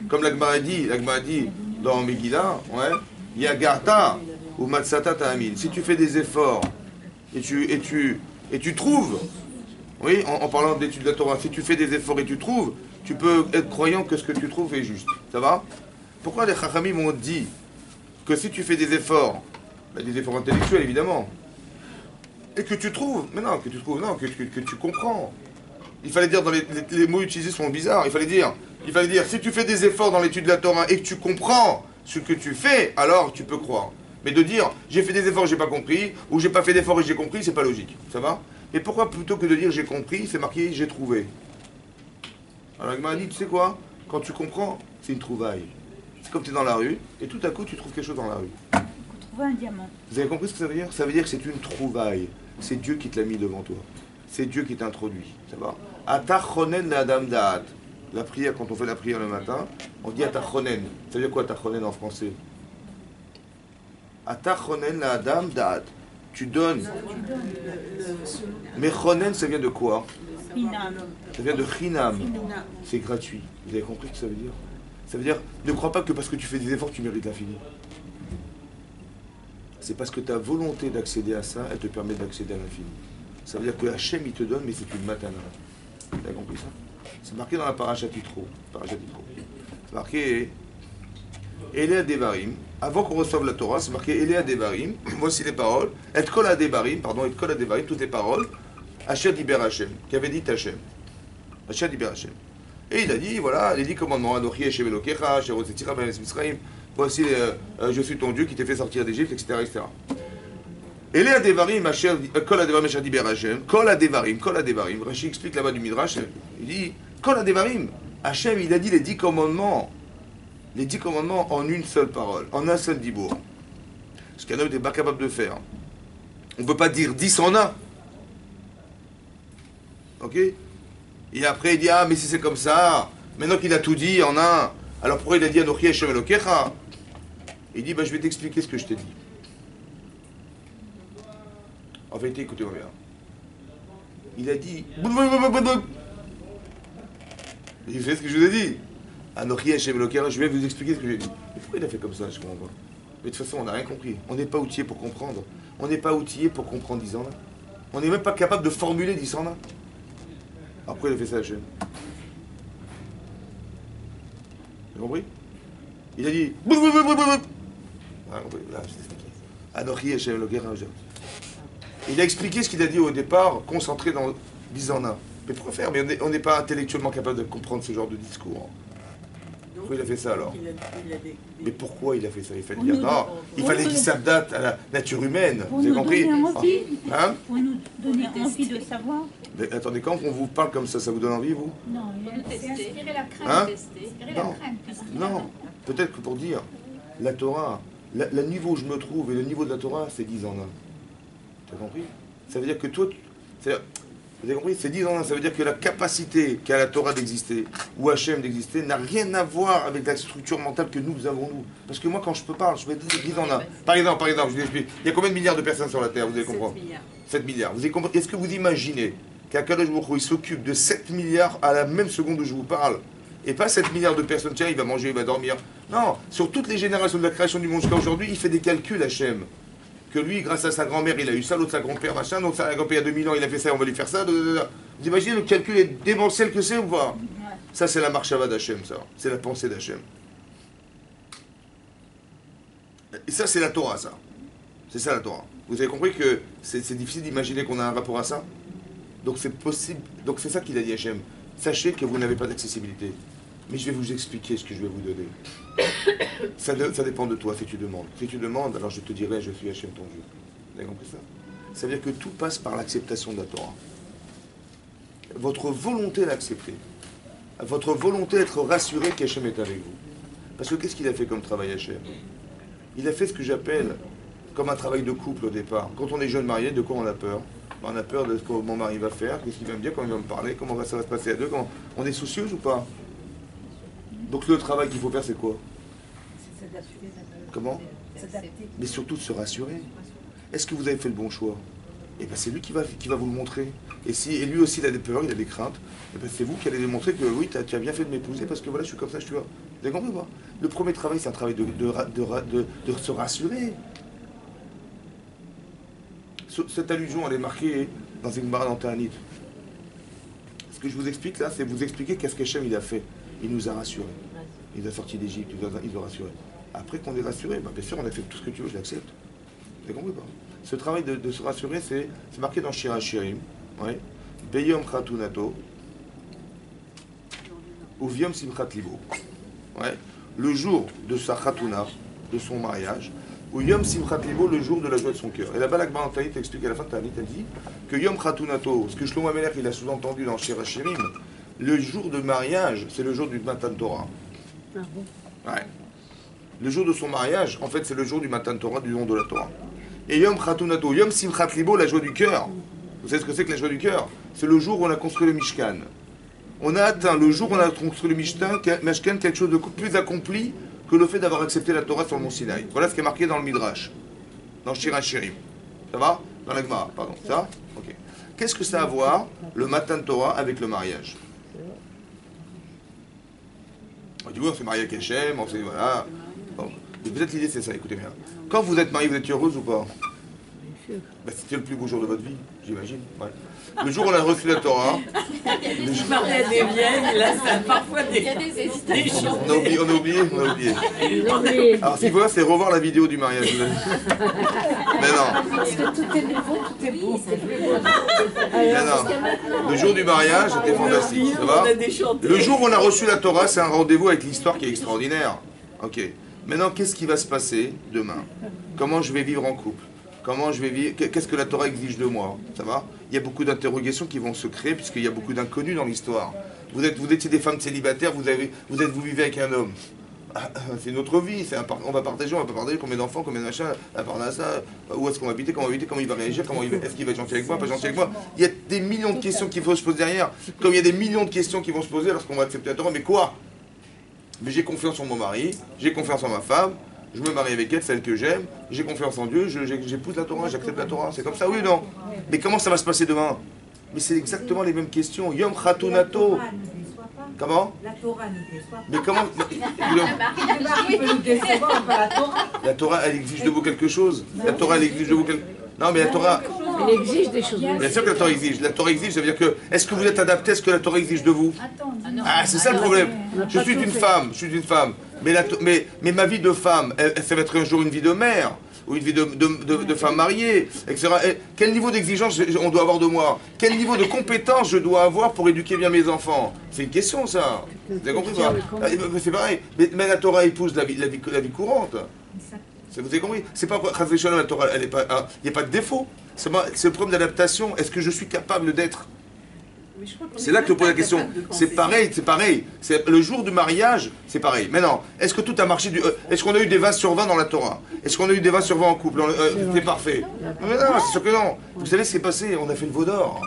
Comme l'Agmara dit dans Megillah, ouais, Yagarta ou Matsata Ta'amil. Si tu fais des efforts et tu trouves, oui, en parlant d'études de la Torah, si tu fais des efforts et tu trouves, tu peux être croyant que ce que tu trouves est juste. Ça va? Pourquoi les Chachamim m'ont dit que si tu fais des efforts, des efforts intellectuels évidemment, et que tu trouves, mais non, que tu comprends. Il fallait dire, dans les mots utilisés sont bizarres, il fallait dire, si tu fais des efforts dans l'étude de la Torah et que tu comprends ce que tu fais, alors tu peux croire. Mais de dire, j'ai fait des efforts et j'ai pas compris, ou j'ai pas fait d'efforts et j'ai compris, c'est pas logique. Ça va? Et pourquoi plutôt que de dire j'ai compris, c'est marqué j'ai trouvé? Alors il m'a dit, tu sais quoi? Quand tu comprends, c'est une trouvaille. C'est comme tu es dans la rue, et tout à coup tu trouves quelque chose dans la rue. Pour trouver un diamant. Vous avez compris ce que ça veut dire? Ça veut dire que c'est une trouvaille. C'est Dieu qui te l'a mis devant toi. C'est Dieu qui t'introduit. Ça va? Atachonen la dame da'at. La prière, quand on fait la prière le matin, on dit atachonen. Ça veut dire quoi atachonen en français? Atachonen la dame da'at. Tu donnes. Mais chonen, ça vient de quoi? Chinam. Ça vient de chinam. C'est gratuit. Vous avez compris ce que ça veut dire? Ça veut dire, ne crois pas que parce que tu fais des efforts, tu mérites l'infini. C'est parce que ta volonté d'accéder à ça, elle te permet d'accéder à l'infini. Ça veut dire que Hachem, il te donne, mais c'est une matana. Vous avez compris ça? C'est marqué dans la paracha Yitro. C'est marqué Elea Devarim. Avant qu'on reçoive la Torah, c'est marqué Elea Devarim. Voici les paroles. Et Kol Devarim, toutes les paroles. Asher Diber Hachem, qui avait dit Hachem. Asher Diber Hachem. Et il a dit, voilà, les 10 commandements. Anochi Hachem Elokecha, Asher Otzeticha Be'eretz Mitzrayim. Voici, je suis ton Dieu qui t'ai fait sortir d'Égypte, etc., etc. Elea Devarim, Kol Devarim, Asher Diber Hachem. Kol Devarim. Rashi explique là-bas du Midrash. Il dit, Kol Devarim. Hachem, il a dit les 10 commandements. Les 10 commandements en une seule parole, en un seul dibour. Ce qu'un homme n'est pas capable de faire. On ne peut pas dire 10 en un. Ok? Et après il dit, ah mais si c'est comme ça, maintenant qu'il a tout dit en un, alors pourquoi il a dit Anochi Hashem Elokecha? Il dit, bah, je vais t'expliquer ce que je t'ai dit. En vérité, écoutez-moi bien. Il a dit, il fait ce que je vous ai dit. Anochi Hashem Elokecha, je vais vous expliquer ce que j'ai dit. Mais pourquoi il a fait comme ça, je comprends pas. Mais de toute façon, on n'a rien compris. On n'est pas outillé pour comprendre. On n'est pas outillé pour comprendre 10 ans là. On n'est même pas capable de formuler 10 ans là. Alors pourquoi il a fait ça, Hachem? Vous avez compris? Il a dit. Anochi Hachem Elokecha. Il a expliqué ce qu'il a dit au départ, concentré dans 10 ans là. Mais pourquoi faire? Mais on n'est pas intellectuellement capable de comprendre ce genre de discours. Pourquoi il a fait ça alors? Mais pourquoi il a fait ça? Il fallait dire non, il fallait qu'il s'adapte à la nature humaine. Vous avez compris? Hein? Pour nous donner envie de savoir. Mais attendez, quand on vous parle comme ça vous donne envie, vous? Non, c'est inspirer la crainte. Hein? Inspirer la crainte. Non, peut-être que pour dire, la Torah, le niveau où je me trouve et le niveau de la Torah, c'est 10 en 1. Tu as compris? Ça veut dire que toi, vous avez compris? C'est 10 en 1, ça veut dire que la capacité qu'a la Torah d'exister, ou Hachem d'exister, n'a rien à voir avec la structure mentale que nous avons, nous. Parce que moi, quand je peux parler, je vais dire 10 en 1. Par exemple, je vous explique, il y a combien de milliards de personnes sur la Terre, vous allez comprendre? 7 milliards. 7 milliards. Vous avez compris? Est-ce que vous imaginez qu'un Kadosh Baruch Hu, il s'occupe de 7 milliards à la même seconde où je vous parle? Et pas 7 milliards de personnes, tiens, il va manger, il va dormir. Non, sur toutes les générations de la création du monde jusqu'à aujourd'hui, il fait des calculs, Hachem. Que lui, grâce à sa grand-mère, il a eu ça, l'autre sa grand-père, machin, donc sa grand-père il y a 2000 ans, il a fait ça, on va lui faire ça. Vous imaginez le calcul est démentiel que c'est ou pas? Ça, c'est la marchava d'Hachem, ça. C'est la pensée d'Hachem. Et ça, c'est la Torah, ça. C'est ça, la Torah. Vous avez compris que c'est difficile d'imaginer qu'on a un rapport à ça? Donc c'est possible. Donc c'est ça qu'il a dit Hachem. Sachez que vous n'avez pas d'accessibilité. Mais je vais vous expliquer ce que je vais vous donner. Ça dépend de toi si tu demandes. Si tu demandes, alors je te dirai, je suis Hachem ton Dieu. Vous avez compris ça? Ça veut dire que tout passe par l'acceptation de la Torah. Votre volonté l'accepter. Votre volonté d'être rassuré qu'Hachem est avec vous. Parce que qu'est-ce qu'il a fait comme travail Hachem? Il a fait ce que j'appelle comme un travail de couple au départ. Quand on est jeune marié, de quoi on a peur? On a peur de ce que mon mari va faire, qu'est-ce qu'il va me dire, comment il va me parler, comment ça va se passer à deux, on est soucieuse ou pas? Donc le travail qu'il faut faire, c'est quoi? Comment? Mais surtout de se rassurer. Est-ce que vous avez fait le bon choix? Eh bien c'est lui qui va vous le montrer. Et lui aussi il a des peurs, il a des craintes, eh ben, c'est vous qui allez lui montrer que oui, tu as bien fait de m'épouser parce que voilà, je suis comme ça, je suis là. Vous avez compris ou pas? Le premier travail, c'est un travail de se rassurer. Cette allusion, elle est marquée dans une Gemara dans Ta'anit. Ce que je vous explique là, c'est vous expliquer qu'est-ce qu'Hachem il a fait. Il nous a rassurés. Il nous a sortis d'Égypte, il nous a rassurés. Après qu'on est rassuré, bien sûr, on a fait tout ce que tu veux, je l'accepte. Vous avez compris ou pas? Ce travail de se rassurer, c'est marqué dans Shir HaShirim. Ouais. Beyom Khatunato. Ou Viom Simchat Libo. Ouais. Le jour de sa Khatuna, de son mariage. Ou Yom Simchat Libo, le jour de la joie de son cœur. Et là-bas, la Gemara explique à la fin de Ta'anit, elle dit que Yom Khatunato, ce que Shlomo HaMelech il a sous-entendu dans Shir HaShirim, le jour de mariage, c'est le jour du Matan Torah. Ah bon? Ouais. Le jour de son mariage, en fait, c'est le jour du Matan Torah, du don de la Torah. Et Yom Khatunato, Yom Simchat Libo, la joie du cœur. Vous savez ce que c'est que la joie du cœur? C'est le jour où on a construit le Mishkan. On a atteint le jour où on a construit le Mishkan, quelque chose de plus accompli que le fait d'avoir accepté la Torah sur le mont Sinaï. Voilà ce qui est marqué dans le Midrash, dans Shir HaShirim. Ça va? Dans la Gemara, pardon. Ça? Ok. Qu'est-ce que ça a à voir, le Matan Torah, avec le mariage? On dit oui, on s'est marié avec Hachem, on s'est... Voilà. Bon. Et peut-être l'idée c'est ça, écoutez bien. Quand vous êtes marié, vous êtes heureuse ou pas? Ben, c'était le plus beau jour de votre vie, j'imagine. Ouais. Le jour où on a reçu la Torah. Je parlais à des vieilles, là, ça a parfois des hésitations. On a oublié. Alors, ce qu'il faut, c'est revoir la vidéo du mariage. Mais non. Tout est nouveau, tout est beau. Mais non. Le jour du mariage, c'était fantastique. Ça va? Le jour où on a reçu la Torah, c'est un rendez-vous avec l'histoire qui est extraordinaire. Ok. Maintenant, qu'est-ce qui va se passer demain? Comment je vais vivre en couple? Comment je vais vivre? Qu'est-ce que la Torah exige de moi? Ça va? Il y a beaucoup d'interrogations qui vont se créer puisqu'il y a beaucoup d'inconnus dans l'histoire. Vous étiez des femmes célibataires, vous vivez avec un homme. Ah, c'est notre vie, on va partager combien d'enfants, combien de machins, à part de ça, où est-ce qu'on va habiter, comment il va réagir, est-ce qu'il va être gentil avec moi, pas gentil avec moi. Il y a des millions de questions qu'il faut se poser derrière, comme il y a des millions de questions qui vont se poser lorsqu'on va accepter la Torah. Mais quoi? Mais j'ai confiance en mon mari, j'ai confiance en ma femme, je me marie avec elle, celle que j'aime, j'ai confiance en Dieu, j'épouse la Torah, j'accepte la Torah. C'est comme ça, oui ou non? Mais comment ça va se passer demain? Mais c'est exactement les mêmes questions. Yom Khatunato. Comment? La Torah nous déçoit. Mais comment? La Torah, elle exige de vous quelque chose. La Torah, elle exige de vous quelque... Non, mais la Torah... Elle exige des choses. Bien sûr que la Torah exige. La Torah exige, ça veut dire que... Est-ce que vous êtes adapté à ce que la Torah exige de vous? Ah, c'est ça le problème. Je suis une femme. Mais ma vie de femme, ça va être un jour une vie de mère, ou une vie de femme mariée, etc. Et quel niveau d'exigence on doit avoir de moi? Quel niveau de compétence je dois avoir pour éduquer bien mes enfants? C'est une question, ça. Vous avez compris ça? C'est pareil. Mais la Torah épouse la vie courante. Vous avez compris? C'est pas la Torah, il n'y a pas de défaut. C'est le problème d'adaptation. Est-ce que je suis capable d'être? C'est là que je pose la question. C'est pareil. Le jour du mariage, c'est pareil. Maintenant, est-ce que tout a marché est-ce qu'on a eu des 20 sur 20 dans la Torah? Est-ce qu'on a eu des 20 sur 20 en couple? C'est parfait. Mais non, c'est sûr que non. Vous savez ce qui s'est passé? On a fait le veau d'or.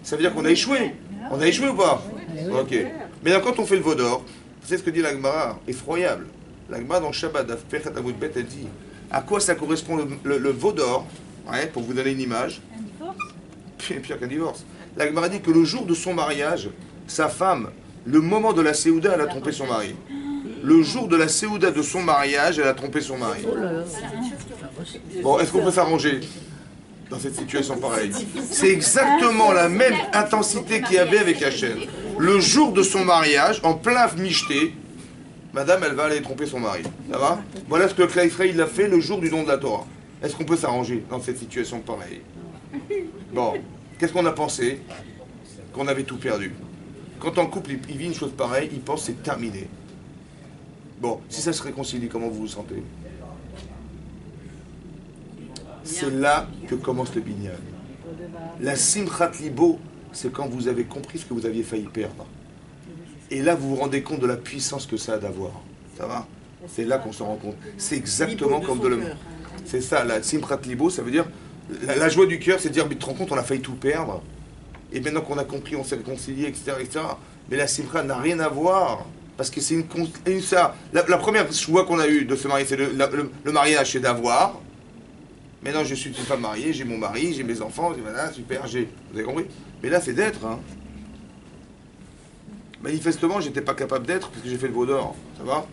Ça veut dire qu'on a échoué. On a échoué ou pas? Ok. Mais quand on fait le veau d'or, vous savez ce que dit la Gemara? Effroyable. La Gemara dans Shabbat, elle dit à quoi ça correspond le veau d'or, ouais, pour vous donner une image. Pire qu'un divorce. La Gemara dit que le jour de son mariage, sa femme, le moment de la Séouda, elle a trompé son mari. Le jour de la Séouda de son mariage, elle a trompé son mari. Bon, est-ce qu'on peut s'arranger dans cette situation pareille? C'est exactement la même intensité qu'il y avait avec Hachem. Le jour de son mariage, en plein michté, madame, elle va aller tromper son mari. Ça va? Voilà ce que Klal Israël a fait le jour du don de la Torah. Est-ce qu'on peut s'arranger dans cette situation pareille? Bon. Qu'est-ce qu'on a pensé? Qu'on avait tout perdu. Quand en couple, il vit une chose pareille, il pense que c'est terminé. Bon, si ça se réconcilie, comment vous vous sentez? C'est là que commence le binyan. La simchat libo, c'est quand vous avez compris ce que vous aviez failli perdre. Et là, vous vous rendez compte de la puissance que ça a d'avoir. Ça va? C'est là qu'on se rend compte. C'est exactement comme de le... C'est ça, la simchat libo, ça veut dire... La joie du cœur, c'est de dire, mais tu te rends compte, on a failli tout perdre. Et maintenant qu'on a compris, on s'est réconcilié, etc., etc. Mais la simcha n'a rien à voir. Parce que c'est ça. La première choix qu'on a eue de se marier, c'est le mariage, c'est d'avoir. Maintenant, je suis une femme mariée, j'ai mon mari, j'ai mes enfants, voilà, super, j'ai... Vous avez compris? Mais là, c'est d'être. Hein. Manifestement, j'étais pas capable d'être parce que j'ai fait le veau d'or. Ça va?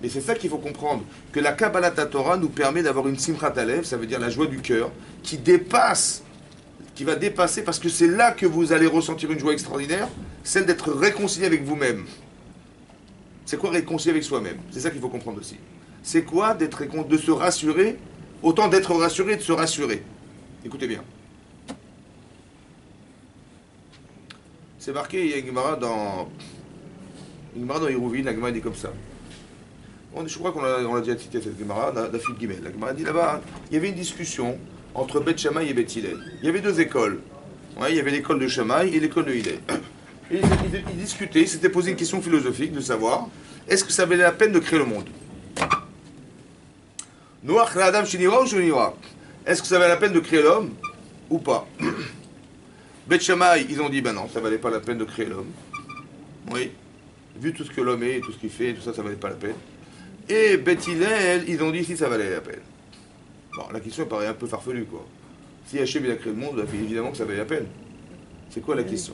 Mais c'est ça qu'il faut comprendre. Que la Kabbalat Torah nous permet d'avoir une simchat alev, ça veut dire la joie du cœur, qui dépasse, qui va dépasser, parce que c'est là que vous allez ressentir une joie extraordinaire, celle d'être réconcilié avec vous-même. C'est quoi réconcilier avec soi-même? C'est ça qu'il faut comprendre aussi. C'est quoi de se rassurer? Autant d'être rassuré et de se rassurer. Écoutez bien. C'est marqué, il y a une Gemara dans Hérouvine, la Gemara dit comme ça. Je crois qu'on l'a déjà cité cette Gemara, la Fille Guimel. La Gemara dit là-bas, il y avait une discussion entre Beth Shammai et Beth Hillel. Il y avait deux écoles. Ouais, il y avait l'école de Shammai et l'école de Hillel. Et ils discutaient, ils s'étaient posé une question philosophique de savoir, est-ce que ça valait la peine de créer le monde? Noach l'Adam Shinira ou Shinira? Est-ce que ça valait la peine de créer l'homme ou pas? Beth Shammai, ils ont dit, ben non, ça valait pas la peine de créer l'homme. Oui. Vu tout ce que l'homme est, tout ce qu'il fait, tout ça, ça valait pas la peine. Et Beth Hillel, ils ont dit si ça valait la peine. Bon, la question paraît un peu farfelue, quoi. Si Hachem il a créé le monde, évidemment que ça valait la peine. C'est quoi la question?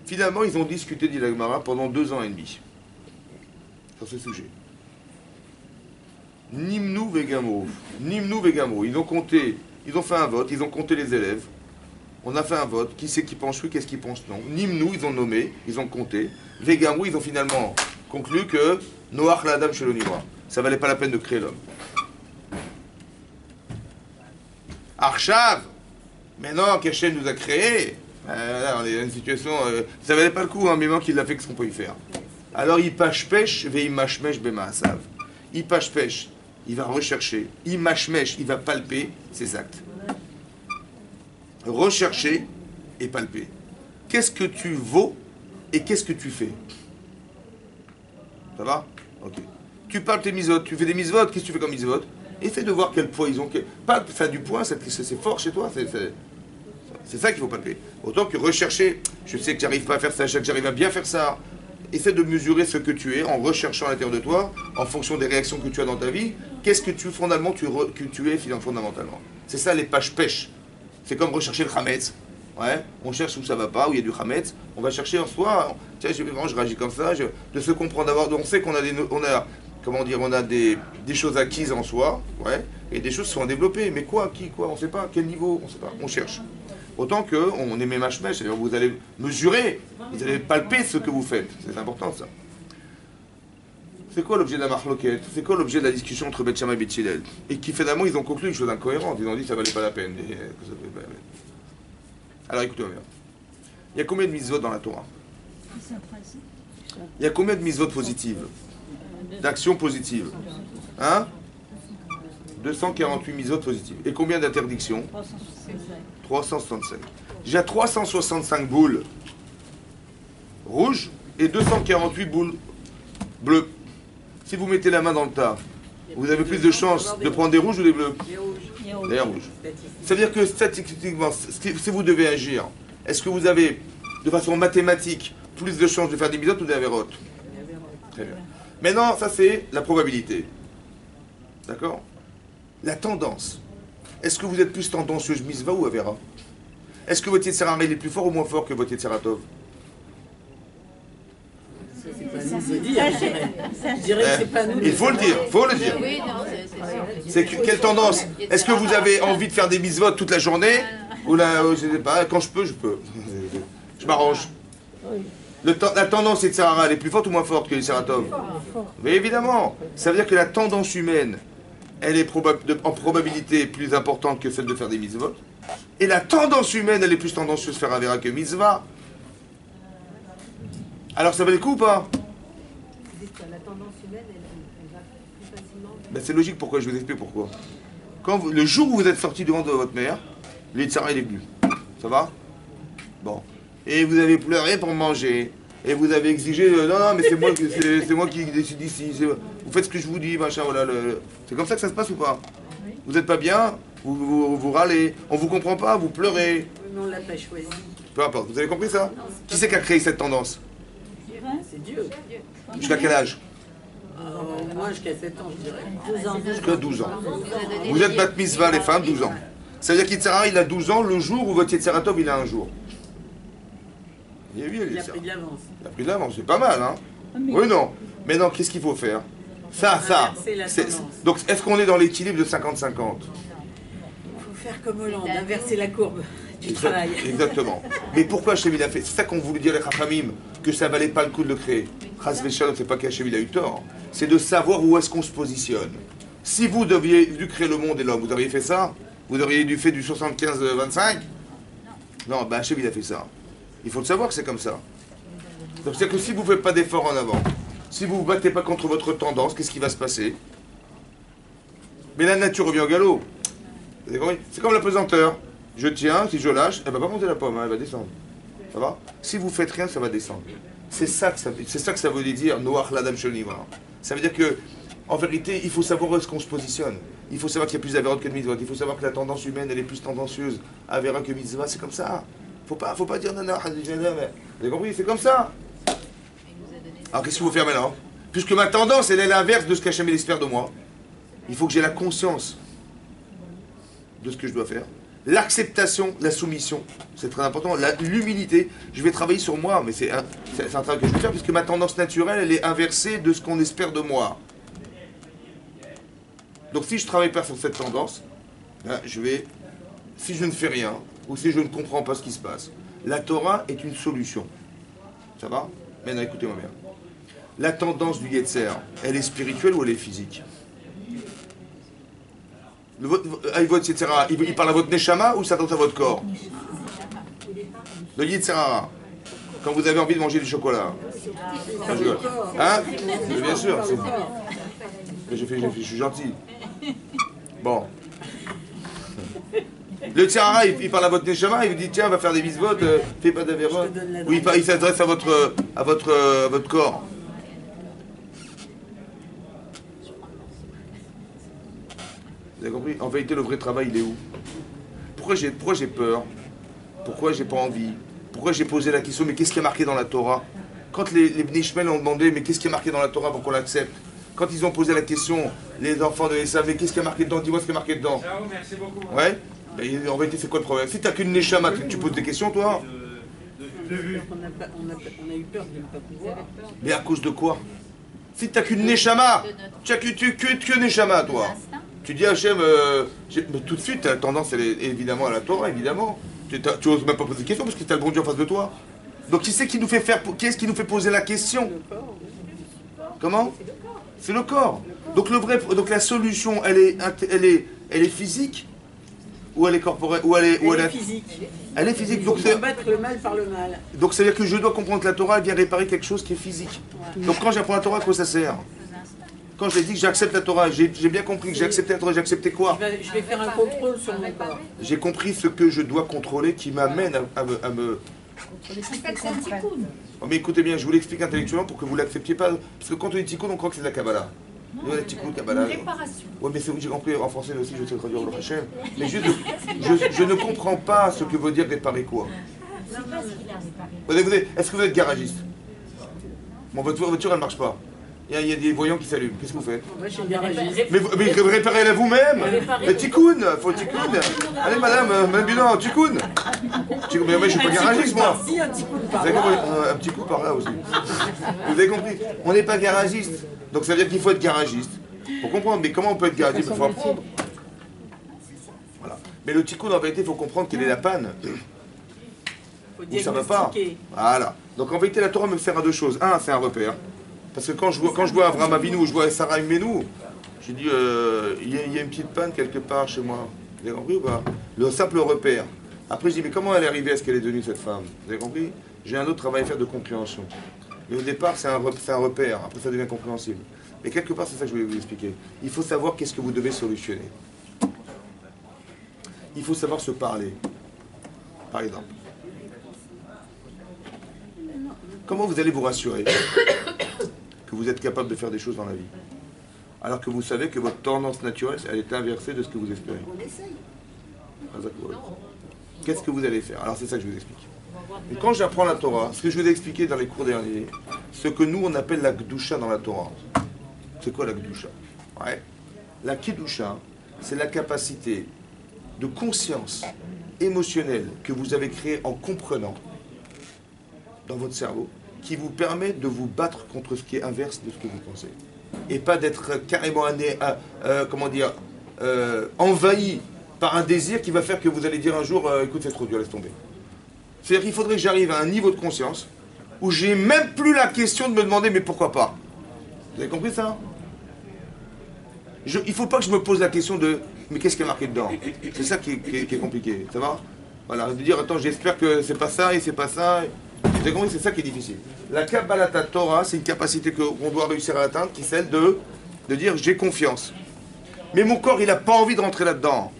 Finalement, ils ont discuté, dit la Gemara, pendant 2 ans et demi. Sur ce sujet. Nimnu Vegamro. Nimnu Vegamro. Ils ont compté, ils ont fait un vote, ils ont compté les élèves. On a fait un vote. Qui c'est qui pense oui, qu'est-ce qui pense non? Nimnu, ils ont nommé, ils ont compté. Vegamro, ils ont finalement conclu que Noach l'Adam chez l'Onivra. Ça valait pas la peine de créer l'homme. Arshav, maintenant qu'Hachem nous a créé, là on est dans une situation, ça valait pas le coup, hein, mais maintenant qu'il l'a fait, qu'est-ce qu'on peut y faire? Alors il pêche, veille mashmesh bemaasav. Il pêche, il va rechercher. Il mashmesh, il va palper ses actes. Rechercher et palper. Qu'est-ce que tu vaux et qu'est-ce que tu fais? Ça va? Ok. Tu parles tes misotes, tu fais des misotes, qu'est-ce que tu fais comme misotes? Essaie de voir quel poids ils ont. Pas faire du poids, c'est fort chez toi. C'est ça qu'il faut palper. Autant que rechercher, je sais que j'arrive pas à faire ça, je sais que j'arrive à bien faire ça. Essaie de mesurer ce que tu es en recherchant à l'intérieur de toi, en fonction des réactions que tu as dans ta vie, qu'est-ce que tu fondamentalement que tu es fondamentalement. C'est ça les pêche. C'est comme rechercher le Hametz. Ouais, on cherche où ça va pas, où il y a du Hametz. On va chercher en soi. Tiens, je réagis comme ça, de se comprendre d'abord. On sait qu'on a on a des choses acquises en soi, ouais, et des choses qui sont à développer. Mais quoi, qui, quoi, on ne sait pas. Quel niveau, on ne sait pas. On cherche. Autant qu'on aimait mashmesh, c'est-à-dire vous allez mesurer, vous allez palper ce que vous faites. C'est important ça. C'est quoi l'objet de la marloquette? C'est quoi l'objet de la discussion entre Beth Shammai et Beth Hillel? Et qui finalement ils ont conclu une chose incohérente. Ils ont dit que ça valait pas la peine. Alors écoutez-moi bien. Il y a combien de mitzvot dans la Torah? Il y a combien de mitzvot positives? D'actions positives? Hein? 248 mitzvot positives. Et combien d'interdictions? 365. J'ai 365 boules rouges et 248 boules bleues. Si vous mettez la main dans le tas, vous avez plus de chances de prendre des rouges ou des bleus? Des rouges. C'est-à-dire que statistiquement, si vous devez agir, est-ce que vous avez, de façon mathématique, plus de chances de faire des misotes ou des avérotes? Très bien. Maintenant, ça c'est la probabilité. D'accord? La tendance. Est-ce que vous êtes plus tendancieuse misva ou avéra? Est-ce que votre Yetzirah est plus fort ou moins fort que votre Yetzirah Tov? Je dirais que c'est pas nous. Il faut le dire, faut le dire. Oui, non, C'est quelle tendance? Est-ce que vous avez envie de faire des mitzvot toute la journée? Ou là, je sais pas, quand je peux. Je m'arrange. La tendance Yetzirah, elle est plus forte ou moins forte que Yetzirah Tov? Mais évidemment, ça veut dire que la tendance humaine, elle est en probabilité plus importante que celle de faire des mitzvot. Et la tendance humaine, elle est plus tendancieuse de faire avéra que mitzvah. Alors ça valait le coup ou pas? La tendance humaine, elle va plus facilement. Ben, c'est logique, pourquoi? Je vous explique pourquoi. Le jour où vous êtes sorti du ventre de votre mère, le Yitzhara il est venu. Ça va? Bon. Et vous avez pleuré pour manger. Et vous avez exigé, non, mais c'est moi qui décide ici. Vous faites ce que je vous dis, machin, voilà. C'est comme ça que ça se passe ou pas? Vous n'êtes pas bien, vous râlez. On vous comprend pas, vous pleurez. Mais on l'a pas choisi. Peu importe, vous avez compris ça? Qui c'est qui a créé cette tendance? C'est Dieu. Jusqu'à quel âge? Moi, jusqu'à 7 ans, je dirais. 12 ans. Jusqu'à 12 ans. Vous êtes bat mitzvah, les femmes, 12 ans. Ça veut dire qu'Yitzhara, il a 12 ans le jour où votre Yitzhara Tov, il a un jour. Il a pris de l'avance. Il a pris de l'avance, c'est pas mal, hein? Mais- Oui, non. Mais non, qu'est-ce qu'il faut faire? Ça. Inverser la C'est- tendance. Donc, est-ce qu'on est dans l'équilibre de 50-50? Il faut faire comme Hollande, inverser la courbe du travail. Exactement. Mais pourquoi Hachem il a fait? C'est ça qu'on voulait dire les Chachamim, que ça valait pas le coup de le créer. Chas v'shalom, c'est pas qu'Hachem il a eu tort. C'est de savoir où est-ce qu'on se positionne. Si vous deviez dû créer le monde et l'homme, vous auriez fait ça? Vous auriez dû faire du 75-25? Non, ben Hachem il a fait ça. Il faut le savoir que c'est comme ça. Donc c'est que si vous ne faites pas d'efforts en avant, si vous ne vous battez pas contre votre tendance, qu'est-ce qui va se passer? Mais la nature revient au galop. Vous avez compris? C'est comme la pesanteur. Je tiens, si je lâche, elle ne va pas monter la pomme, hein, elle va descendre. Ça va? Si vous faites rien, ça va descendre. C'est ça que ça veut dire Noach Ladam Sholima. Ça veut dire que, en vérité, il faut savoir où est-ce qu'on se positionne. Il faut savoir qu'il y a plus d'Averot que de Mitzvot. Il faut savoir que la tendance humaine, elle est plus tendancieuse Avera que Mitzvah. C'est comme ça. Faut pas dire non, vous avez compris? C'est comme ça. Alors qu'est-ce qu'il faut faire maintenant? Puisque ma tendance, elle est l'inverse de ce qu'Hachem espère de moi, il faut que j'ai la conscience de ce que je dois faire. L'acceptation, la soumission, c'est très important. L'humilité, je vais travailler sur moi, mais c'est un travail que je vais faire, puisque ma tendance naturelle, elle est inversée de ce qu'on espère de moi. Donc si je ne travaille pas sur cette tendance, ben, si je ne fais rien, ou si je ne comprends pas ce qui se passe, la Torah est une solution. Ça va? Maintenant, écoutez-moi bien. La tendance du Yetzer, elle est spirituelle ou elle est physique? Votre Yetzer Hara, il parle à votre Neshama ou il s'attend à votre corps? Le Yetzer Hara, quand vous avez envie de manger du chocolat. Ah, je rigole. Hein? Mais bien sûr. Je suis gentil. Bon. Le Tzahara, il parle à votre Neshama, il vous dit tiens, on va faire des mitzvot, fais pas d'Averot. Oui, il s'adresse à votre corps. Vous avez compris? En vérité, le vrai travail, il est où? Pourquoi j'ai peur? Pourquoi j'ai pas envie? Pourquoi j'ai posé la question, mais qu'est-ce qui est marqué dans la Torah? Quand les Bnei Ishmael ont demandé, mais qu'est-ce qui est marqué dans la Torah pour qu'on l'accepte? Quand ils ont posé la question, les enfants de Esav, mais qu'est-ce qui est marqué dedans? Dis-moi ce qui est marqué dedans. Ciao, merci beaucoup. Ouais? Ben, en vérité, c'est quoi le problème? Si t'as qu'une Neshama, tu poses des questions, toi? De vue. On a eu peur de ne pas pouvoir. Mais à cause de quoi? Si t'as qu'une Neshama, tu as que Neshama, toi. Tu dis à Hachem, mais tout de suite, ta tendance, elle est évidemment à la Torah, évidemment. Tu oses même pas poser de questions parce que tu as le bon Dieu en face de toi. Donc qui c'est qui nous fait faire, qu'est-ce qui nous fait poser la question? Comment? C'est le corps. Donc donc la solution, elle est physique ou elle est corporelle ou elle est physique. Elle est physique. Il Donc faut combattre le mal par le mal. donc ça veut dire que je dois comprendre que la Torah elle vient réparer quelque chose qui est physique. Donc quand j'apprends la Torah, à quoi ça sert? Quand j'ai dit que j'accepte la Torah, j'ai bien compris que j'ai accepté la Torah, j'ai accepté quoi? Je vais faire un contrôle sur mon corps. J'ai compris ce que je dois contrôler qui m'amène à me... En fait, c'est un tikkun. Oh, mais écoutez bien, je vous l'explique intellectuellement pour que vous ne l'acceptiez pas. Parce que quand on dit tikkun, on croit que c'est de la Kabbalah. Nous, la tikkun, Kabbalah. Une réparation. Oui, mais j'ai compris en français aussi, je sais traduire le Hachem. Mais juste, je ne comprends pas ce que veut dire réparer quoi. Est-ce que vous êtes garagiste? Bon, votre voiture, elle ne marche pas. Il y a des voyants qui s'allument. Qu'est-ce que vous faites? Moi, je suis garagiste. Mais réparez-la vous-même. Mais tikkun, faut tikkun. Allez, madame Bilan, tikkun. Mais moi, je suis pas garagiste, moi. Si, un petit coup de Vous par avez compris? là. Un petit coup par là aussi. Vous avez compris? On n'est pas garagiste. Donc ça veut dire qu'il faut être garagiste. Pour comprendre, mais comment on peut être garagiste? Il faut apprendre. Voilà. Mais le tikkun, en vérité, il faut comprendre quelle est la panne. Faut Où ça va pas. diagnostiquer. Voilà. Donc en vérité, la Torah me sert à deux choses. Un, c'est un repère. Parce que quand je vois Avraham Avinu ou je vois Sarah Menou, je dis, il y a une petite panne quelque part chez moi. Vous avez compris ou pas? Le simple repère. Après, je dis, mais comment elle est arrivée à ce qu'elle est devenue cette femme? Vous avez compris? J'ai un autre travail à faire de compréhension. Mais au départ, c'est un repère. Après, ça devient compréhensible. Mais quelque part, c'est ça que je voulais vous expliquer. Il faut savoir qu'est-ce que vous devez solutionner. Il faut savoir se parler. Par exemple. Comment vous allez vous rassurer que vous êtes capable de faire des choses dans la vie, alors que vous savez que votre tendance naturelle, elle est inversée de ce que vous espérez? Qu'est-ce que vous allez faire? Alors c'est ça que je vous explique. Et quand j'apprends la Torah, ce que je vous ai expliqué dans les cours derniers, ce que nous on appelle la Kedusha dans la Torah. C'est quoi la Kedusha? Ouais. La Kedusha, c'est la capacité de conscience émotionnelle que vous avez créée en comprenant dans votre cerveau, qui vous permet de vous battre contre ce qui est inverse de ce que vous pensez. Et pas d'être carrément envahi par un désir qui va faire que vous allez dire un jour écoute, c'est trop dur, laisse tomber. C'est-à-dire qu'il faudrait que j'arrive à un niveau de conscience où j'ai même plus la question de me demander mais pourquoi pas. Vous avez compris ça? Il ne faut pas que je me pose la question de mais qu'est-ce qui est marqué dedans? C'est ça qui est compliqué, ça va? Voilà, de dire attends, j'espère que c'est pas ça et c'est pas ça. Vous avez compris, c'est ça qui est difficile. La Kabbalat Torah, c'est une capacité qu'on doit réussir à atteindre, qui est celle de dire j'ai confiance. Mais mon corps, il n'a pas envie de rentrer là-dedans.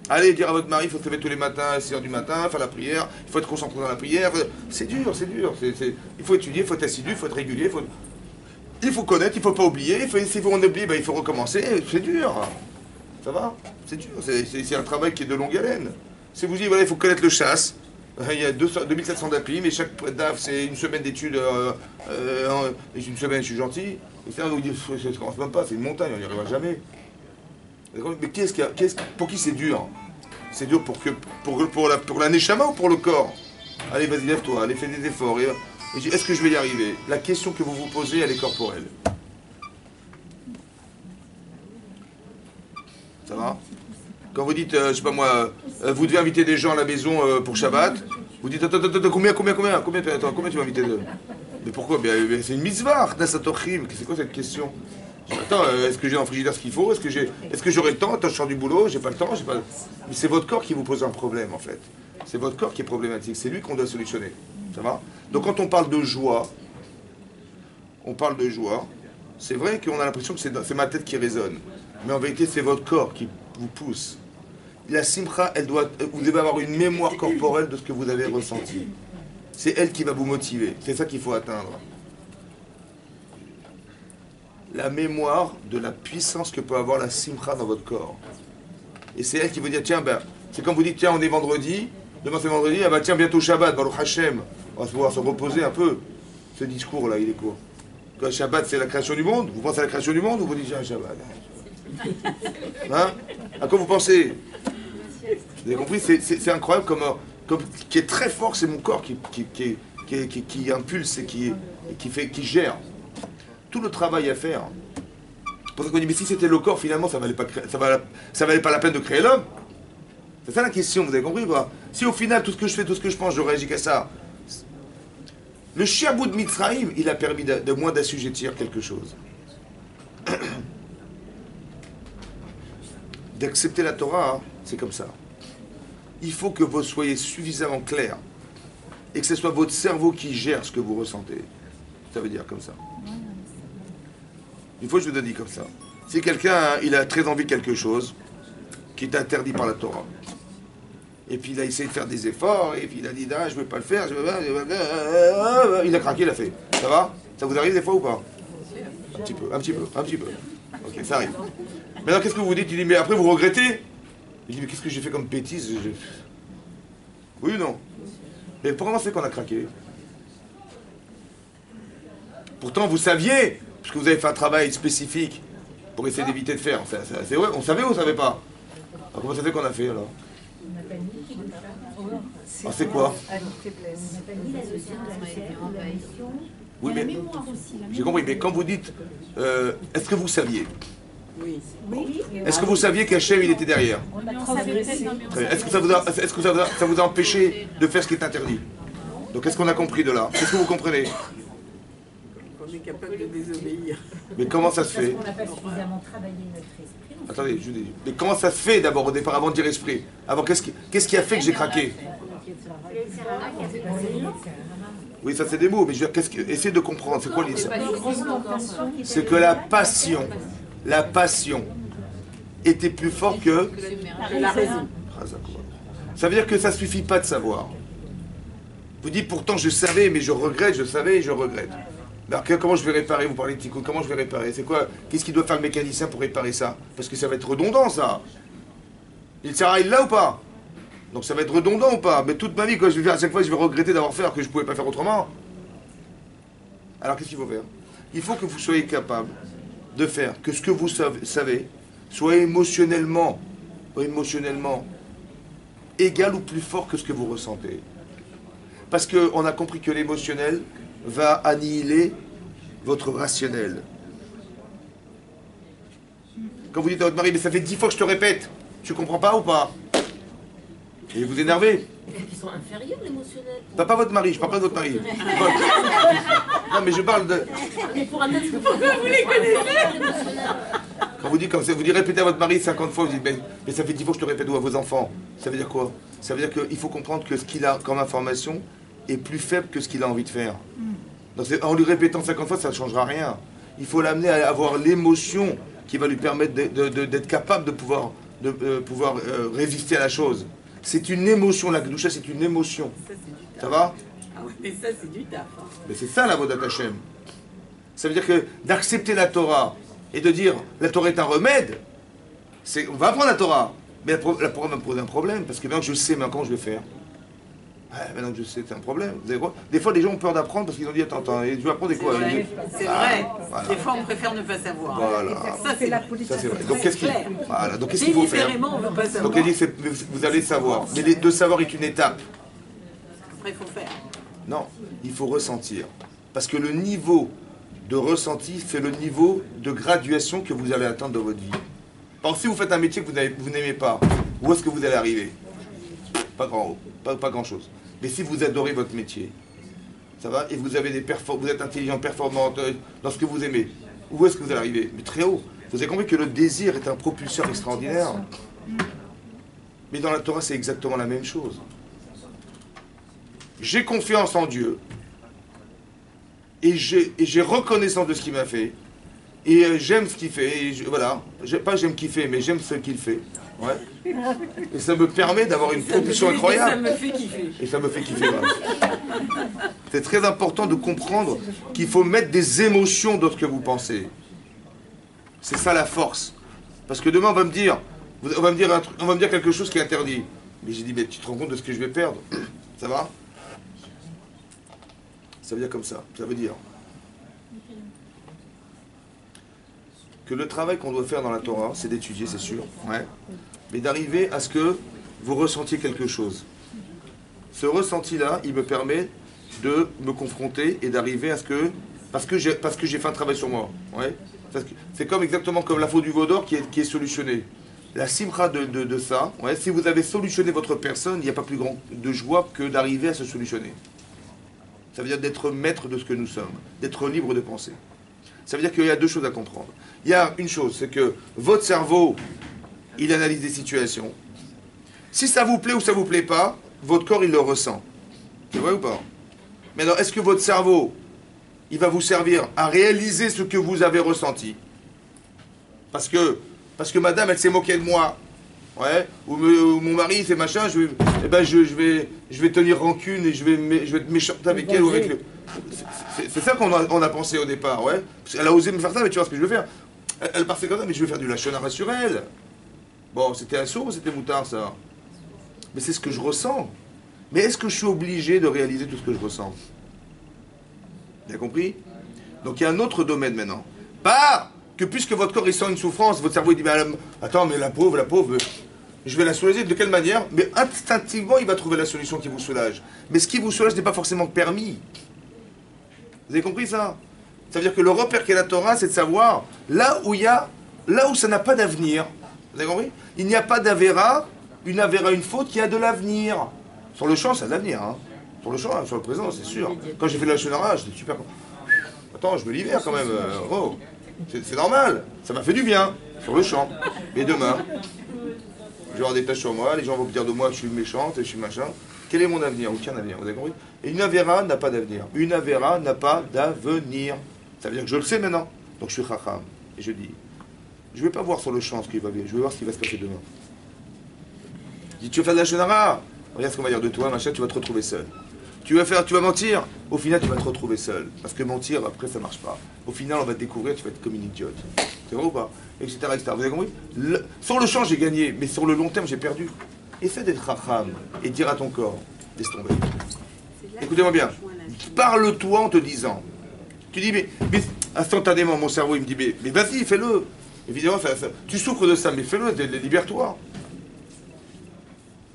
Allez dire à votre mari, il faut se lever tous les matins à 6h du matin, faire la prière, il faut être concentré dans la prière. C'est dur, c'est dur. Il faut étudier, il faut être assidu, il faut être régulier. Il faut connaître, il ne faut pas oublier. Si on oublie, il faut recommencer. C'est dur. Ça va? C'est dur. C'est un travail qui est de longue haleine. Si vous dites, voilà, il faut connaître le chasse. Il y a 2700 d'applis, mais chaque DAF, c'est une semaine d'études. Une semaine, je suis gentil. Et ça, vous dites, ça ne commence même pas, c'est une montagne, on n'y arrivera jamais. Mais pour qui c'est dur? C'est dur pour la neshama ou pour le corps? Allez, vas-y, lève-toi, allez, fais des efforts. Et est-ce que je vais y arriver? La question que vous vous posez, elle est corporelle. Ça va? Quand vous dites, je sais pas moi, vous devez inviter des gens à la maison pour Shabbat, vous dites, attends, combien tu vas inviter d'eux? Mais pourquoi? C'est une mitzvah, c'est quoi cette question? Attends, est-ce que j'ai dans le frigidaire ce qu'il faut? Est-ce que j'aurai le temps? Attends, je sors du boulot, j'ai pas le temps, Mais c'est votre corps qui vous pose un problème en fait. C'est votre corps qui est problématique, c'est lui qu'on doit solutionner. Ça va? Donc quand on parle de joie, c'est vrai qu'on a l'impression que c'est ma tête qui résonne. Mais en vérité, c'est votre corps qui vous pousse. La simcha, vous devez avoir une mémoire corporelle de ce que vous avez ressenti. C'est elle qui va vous motiver. C'est ça qu'il faut atteindre. La mémoire de la puissance que peut avoir la simcha dans votre corps. Et c'est elle qui vous dit, tiens, c'est quand vous dites, tiens, on est vendredi, demain c'est vendredi, tiens, bientôt Shabbat, Baruch Hashem, on va pouvoir se reposer un peu. Ce discours-là, il est quoi? Quand Shabbat, c'est la création du monde, vous pensez à la création du monde ou vous dites, tiens, Shabbat? Hein? À quoi vous pensez? Vous avez compris? C'est incroyable qui est très fort, c'est mon corps qui impulse et qui gère. Tout le travail à faire. C'est pour ça qu'on dit, mais si c'était le corps, finalement, ça valait pas la peine de créer l'homme. C'est ça la question, vous avez compris quoi? Si au final, tout ce que je fais, tout ce que je pense, je réagis qu'à ça. Le Shiabou de Mitzrayim, il a permis de moins d'assujettir quelque chose. D'accepter la Torah, c'est comme ça. Il faut que vous soyez suffisamment clair et que ce soit votre cerveau qui gère ce que vous ressentez. Ça veut dire comme ça. Une fois, je vous ai dit comme ça. Si quelqu'un, il a très envie de quelque chose qui est interdit par la Torah, et puis il a essayé de faire des efforts, et puis il a dit, ah, je ne veux pas le faire, il a craqué, il a fait. Ça va? Ça vous arrive des fois ou pas? Un petit peu. Ok, ça arrive. Maintenant, qu'est-ce que vous dites? Il dit, mais après, vous regrettez? Il dit, mais qu'est-ce que j'ai fait comme bêtise? Oui ou non? Mais comment c'est qu'on a craqué? Pourtant, vous saviez, puisque vous avez fait un travail spécifique pour essayer d'éviter de faire. C'est vrai, on savait ou on ne savait pas? Alors, comment ça fait qu'on a fait alors? Ah, c'est quoi? Oui, mais j'ai compris, mais quand vous dites, est-ce que vous saviez? Oui. Est-ce que vous saviez qu'Hachem, il était derrière? Est-ce que ça vous a empêché de faire ce qui est interdit? Donc, qu'est-ce qu'on a compris de là? Qu'est-ce que vous comprenez? On est capable de désobéir. Mais comment ça se fait? On n'a pas suffisamment travaillé notre esprit. Attendez, je vous dis. Mais comment ça se fait d'abord au départ, avant de dire esprit? Avant, qu'est-ce qui a fait que j'ai craqué? Oui, ça c'est des mots, mais je veux dire, essayez de comprendre, c'est quoi l'histoire? C'est que la passion était plus forte que la raison. Ça veut dire que ça ne suffit pas de savoir. Vous dites pourtant je savais, mais je regrette, je savais et je regrette. Alors comment je vais réparer? Vous parlez de Tikkun, comment je vais réparer? C'est quoi? Qu'est-ce qu'il doit faire le mécanicien pour réparer ça? Parce que ça va être redondant ça. Il sert à il là ou pas? Donc ça va être redondant ou pas? Mais toute ma vie, quand je vais faire à chaque fois, je vais regretter d'avoir fait alors que je ne pouvais pas faire autrement. Alors qu'est-ce qu'il faut faire? Il faut que vous soyez capable de faire que ce que vous savez soit émotionnellement égal ou plus fort que ce que vous ressentez. Parce qu'on a compris que l'émotionnel va annihiler votre rationnel. Quand vous dites à votre mari, mais ça fait 10 fois que je te répète, tu comprends pas ou pas? Et vous énervez. Ils sont inférieurs, l'émotionnel. Pas votre mari, je parle pas de votre mari. Non, mais je parle de... Mais pour un autre, vous les connaissez. Quand vous dites comme ça, vous dites répétez à votre mari 50 fois, vous dites mais ça fait 10 fois que je te répète ou à vos enfants. Ça veut dire quoi? Ça veut dire qu'il faut comprendre que ce qu'il a comme information est plus faible que ce qu'il a envie de faire. Donc en lui répétant 50 fois, ça ne changera rien. Il faut l'amener à avoir l'émotion qui va lui permettre d'être capable de pouvoir résister à la chose. C'est une émotion, la Kedusha, c'est une émotion. Ça va? Ah oui, mais ça c'est du taf. Hein. Mais c'est ça la Avodat Hashem. Ça veut dire que d'accepter la Torah et de dire la Torah est un remède, on va apprendre la Torah. Mais la Torah va me poser un problème, parce que maintenant que je sais, comment je vais faire? Maintenant que je sais, c'est un problème. Vous savez quoi? Des fois, les gens ont peur d'apprendre parce qu'ils ont dit attends, je vais apprendre quoi? C'est vrai. Voilà. Des fois, on préfère ne pas savoir. Voilà. Ça, c'est la politique. C'est vrai. Donc, qu'est-ce qu'il faut faire? On veut pas savoir. Donc, il dit vous allez savoir. Mais de savoir est une étape. Après, il faut faire. Non, il faut ressentir. Parce que le niveau de ressenti fait le niveau de graduation que vous allez atteindre dans votre vie. Par exemple, si vous faites un métier que vous n'aimez pas, où est-ce que vous allez arriver? Pas grand-chose. Mais si vous adorez votre métier, ça va, et vous avez vous êtes intelligent, performant dans ce que vous aimez, où est-ce que vous allez arriver? Mais très haut. Vous avez compris que le désir est un propulseur extraordinaire. Mais dans la Torah, c'est exactement la même chose. J'ai confiance en Dieu, et j'ai reconnaissance de ce qu'il m'a fait, et j'aime ce qu'il fait, et voilà, j'aime kiffer, mais j'aime ce qu'il fait. Ouais. Et ça me permet d'avoir une propulsion incroyable. Ça me fait kiffer. Et ça me fait kiffer. Voilà. C'est très important de comprendre qu'il faut mettre des émotions dans ce que vous pensez. C'est ça la force. Parce que demain on va me dire quelque chose qui est interdit. Mais j'ai dit, mais tu te rends compte de ce que je vais perdre? Ça va? Ça veut dire comme ça. Ça veut dire que le travail qu'on doit faire dans la Torah, c'est d'étudier, c'est sûr, ouais, mais d'arriver à ce que vous ressentiez quelque chose. Ce ressenti-là, il me permet de me confronter et d'arriver à ce que... Parce que j'ai fait un travail sur moi. Ouais. C'est exactement comme la faute du veau d'or qui est solutionnée. La simcha de ça, ouais, si vous avez solutionné votre personne, il n'y a pas plus grand de joie que d'arriver à se solutionner. Ça veut dire d'être maître de ce que nous sommes, d'être libre de penser. Ça veut dire qu'il y a deux choses à comprendre. Il y a une chose, c'est que votre cerveau, il analyse des situations. Si ça vous plaît ou ça vous plaît pas, votre corps, il le ressent. C'est vrai ou pas? Mais alors, est-ce que votre cerveau, il va vous servir à réaliser ce que vous avez ressenti? Parce que madame, elle s'est moquée de moi. Ouais, ou mon mari, c'est machin, je vais tenir rancune et je vais être méchante avec elle ou avec le... C'est ça qu'on a pensé au départ, ouais. Parce qu'elle a osé me faire ça, mais tu vois ce que je veux faire. Elle partait comme ça, mais je vais faire du lachonara sur elle. Bon, c'était un sourd ou c'était moutard, ça? Mais c'est ce que je ressens. Mais est-ce que je suis obligé de réaliser tout ce que je ressens? Bien compris? Donc il y a un autre domaine maintenant. Pas que puisque votre corps ressent une souffrance, votre cerveau il dit, attends, mais la pauvre, je vais la soulager. De quelle manière? Mais instinctivement, il va trouver la solution qui vous soulage. Mais ce qui vous soulage n'est pas forcément permis. Vous avez compris ça? Ça veut dire que le repère qu'est la Torah, c'est de savoir là où ça n'a pas d'avenir. Vous avez compris? Il n'y a pas d'avéra, une faute qui a de l'avenir. Sur le champ, ça a de l'avenir. Hein. Sur le champ, sur le présent, c'est sûr. Quand j'ai fait la shonara, j'étais super. Attends, je me libère quand même. Oh, c'est normal. Ça m'a fait du bien. Sur le champ. Et demain, je vais avoir des tâches sur moi. Les gens vont me dire de moi que je suis méchante et je suis machin. Quel est mon avenir? Aucun avenir, vous avez compris? Et une Avera n'a pas d'avenir. Une Avera n'a pas d'avenir. Ça veut dire que je le sais maintenant. Donc je suis Chacham. Et je dis, je ne vais pas voir sur le champ ce qui va bien, je vais voir ce qui va se passer demain. Je dis, tu vas faire de la shonara? Regarde ce qu'on va dire de toi, machin, tu vas te retrouver seul. Tu vas mentir, au final tu vas te retrouver seul. Parce que mentir, après ça marche pas. Au final, on va te découvrir, tu vas être comme une idiote. C'est vrai ou pas? Etc. etc. Vous avez compris? Sur le champ, j'ai gagné, mais sur le long terme, j'ai perdu. Essaie d'être Chacham et dire à ton corps, laisse tomber. Écoutez-moi bien. Parle-toi en te disant. Tu dis, mais instantanément, mon cerveau, il me dit, mais vas-y, fais-le. Évidemment, tu souffres de ça, mais fais-le, libère-toi.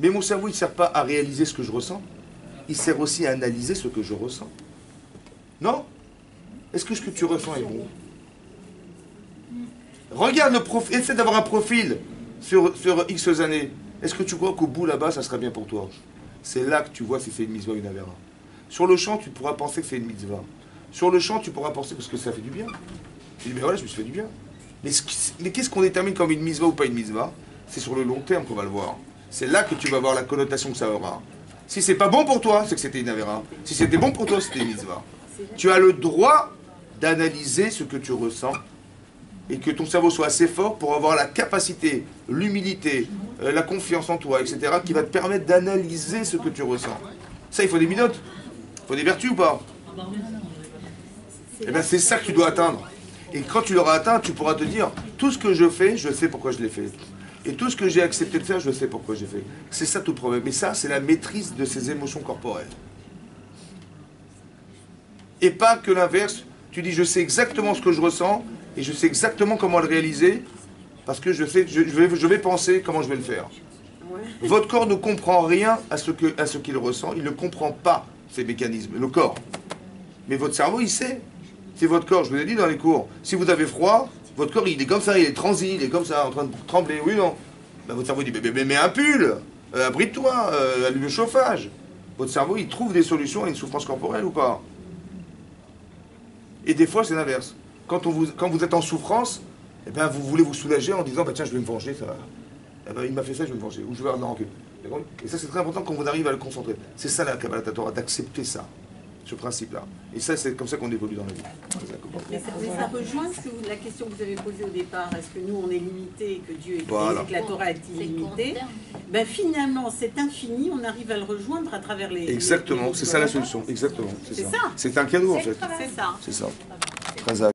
Mais mon cerveau, il ne sert pas à réaliser ce que je ressens. Il sert aussi à analyser ce que je ressens. Non? Est-ce que ce que tu ressens est bon? Regarde le profil, essaie d'avoir un profil sur X années. Est-ce que tu crois qu'au bout là-bas, ça sera bien pour toi? C'est là que tu vois si c'est une mitzvah ou une avera. Sur le champ, tu pourras penser que c'est une mitzvah. Sur le champ, tu pourras penser parce que ça fait du bien. Tu dis, mais voilà, je me suis fait du bien. Mais qu'est-ce qu'on détermine comme une mitzvah ou pas une mitzvah? C'est sur le long terme qu'on va le voir. C'est là que tu vas voir la connotation que ça aura. Si c'est pas bon pour toi, c'est que c'était une avera. Si c'était bon pour toi, c'était une mitzvah. Tu as le droit d'analyser ce que tu ressens et que ton cerveau soit assez fort pour avoir la capacité, l'humilité, la confiance en toi, etc., qui va te permettre d'analyser ce que tu ressens. Ça, il faut des minutes. Il faut des vertus ou pas? Eh bien, c'est ça que tu dois atteindre. Et quand tu l'auras atteint, tu pourras te dire, tout ce que je fais, je sais pourquoi je l'ai fait. Et tout ce que j'ai accepté de faire, je sais pourquoi j'ai fait. C'est ça tout le problème. Et ça, c'est la maîtrise de ses émotions corporelles. Et pas que l'inverse. Tu dis, je sais exactement ce que je ressens, et je sais exactement comment le réaliser, parce que je vais penser comment je vais le faire. Ouais. Votre corps ne comprend rien à ce qu'il ressent. Il ne comprend pas ces mécanismes, le corps. Mais votre cerveau, il sait. C'est votre corps, je vous ai dit dans les cours. Si vous avez froid, votre corps, il est comme ça, il est transi, il est comme ça, en train de trembler, oui, non. Ben, votre cerveau dit, mais mets un pull, abrite-toi, allume le chauffage. Votre cerveau, il trouve des solutions à une souffrance corporelle ou pas? Et des fois, c'est l'inverse. Quand vous êtes en souffrance, eh ben, vous voulez vous soulager en disant, bah, tiens, je vais me venger, ça va. Eh ben, il m'a fait ça, je vais me venger, ou je vais avoir de la rancune. Et ça, c'est très important quand vous arrivez à le concentrer. C'est ça la Kabbalat Torah, d'accepter ça. Ce principe-là. Et ça, c'est comme ça qu'on évolue dans la vie. Mais ça rejoint la question que vous avez posée au départ. Est-ce que nous, on est limité et que Dieu est créé, voilà. que la Torah est illimitée? Ben, finalement, cet infini, on arrive à le rejoindre à travers les... Exactement, c'est ça la solution. Exactement. C'est ça. C'est un cadeau, en fait. C'est ça. C'est ça. Très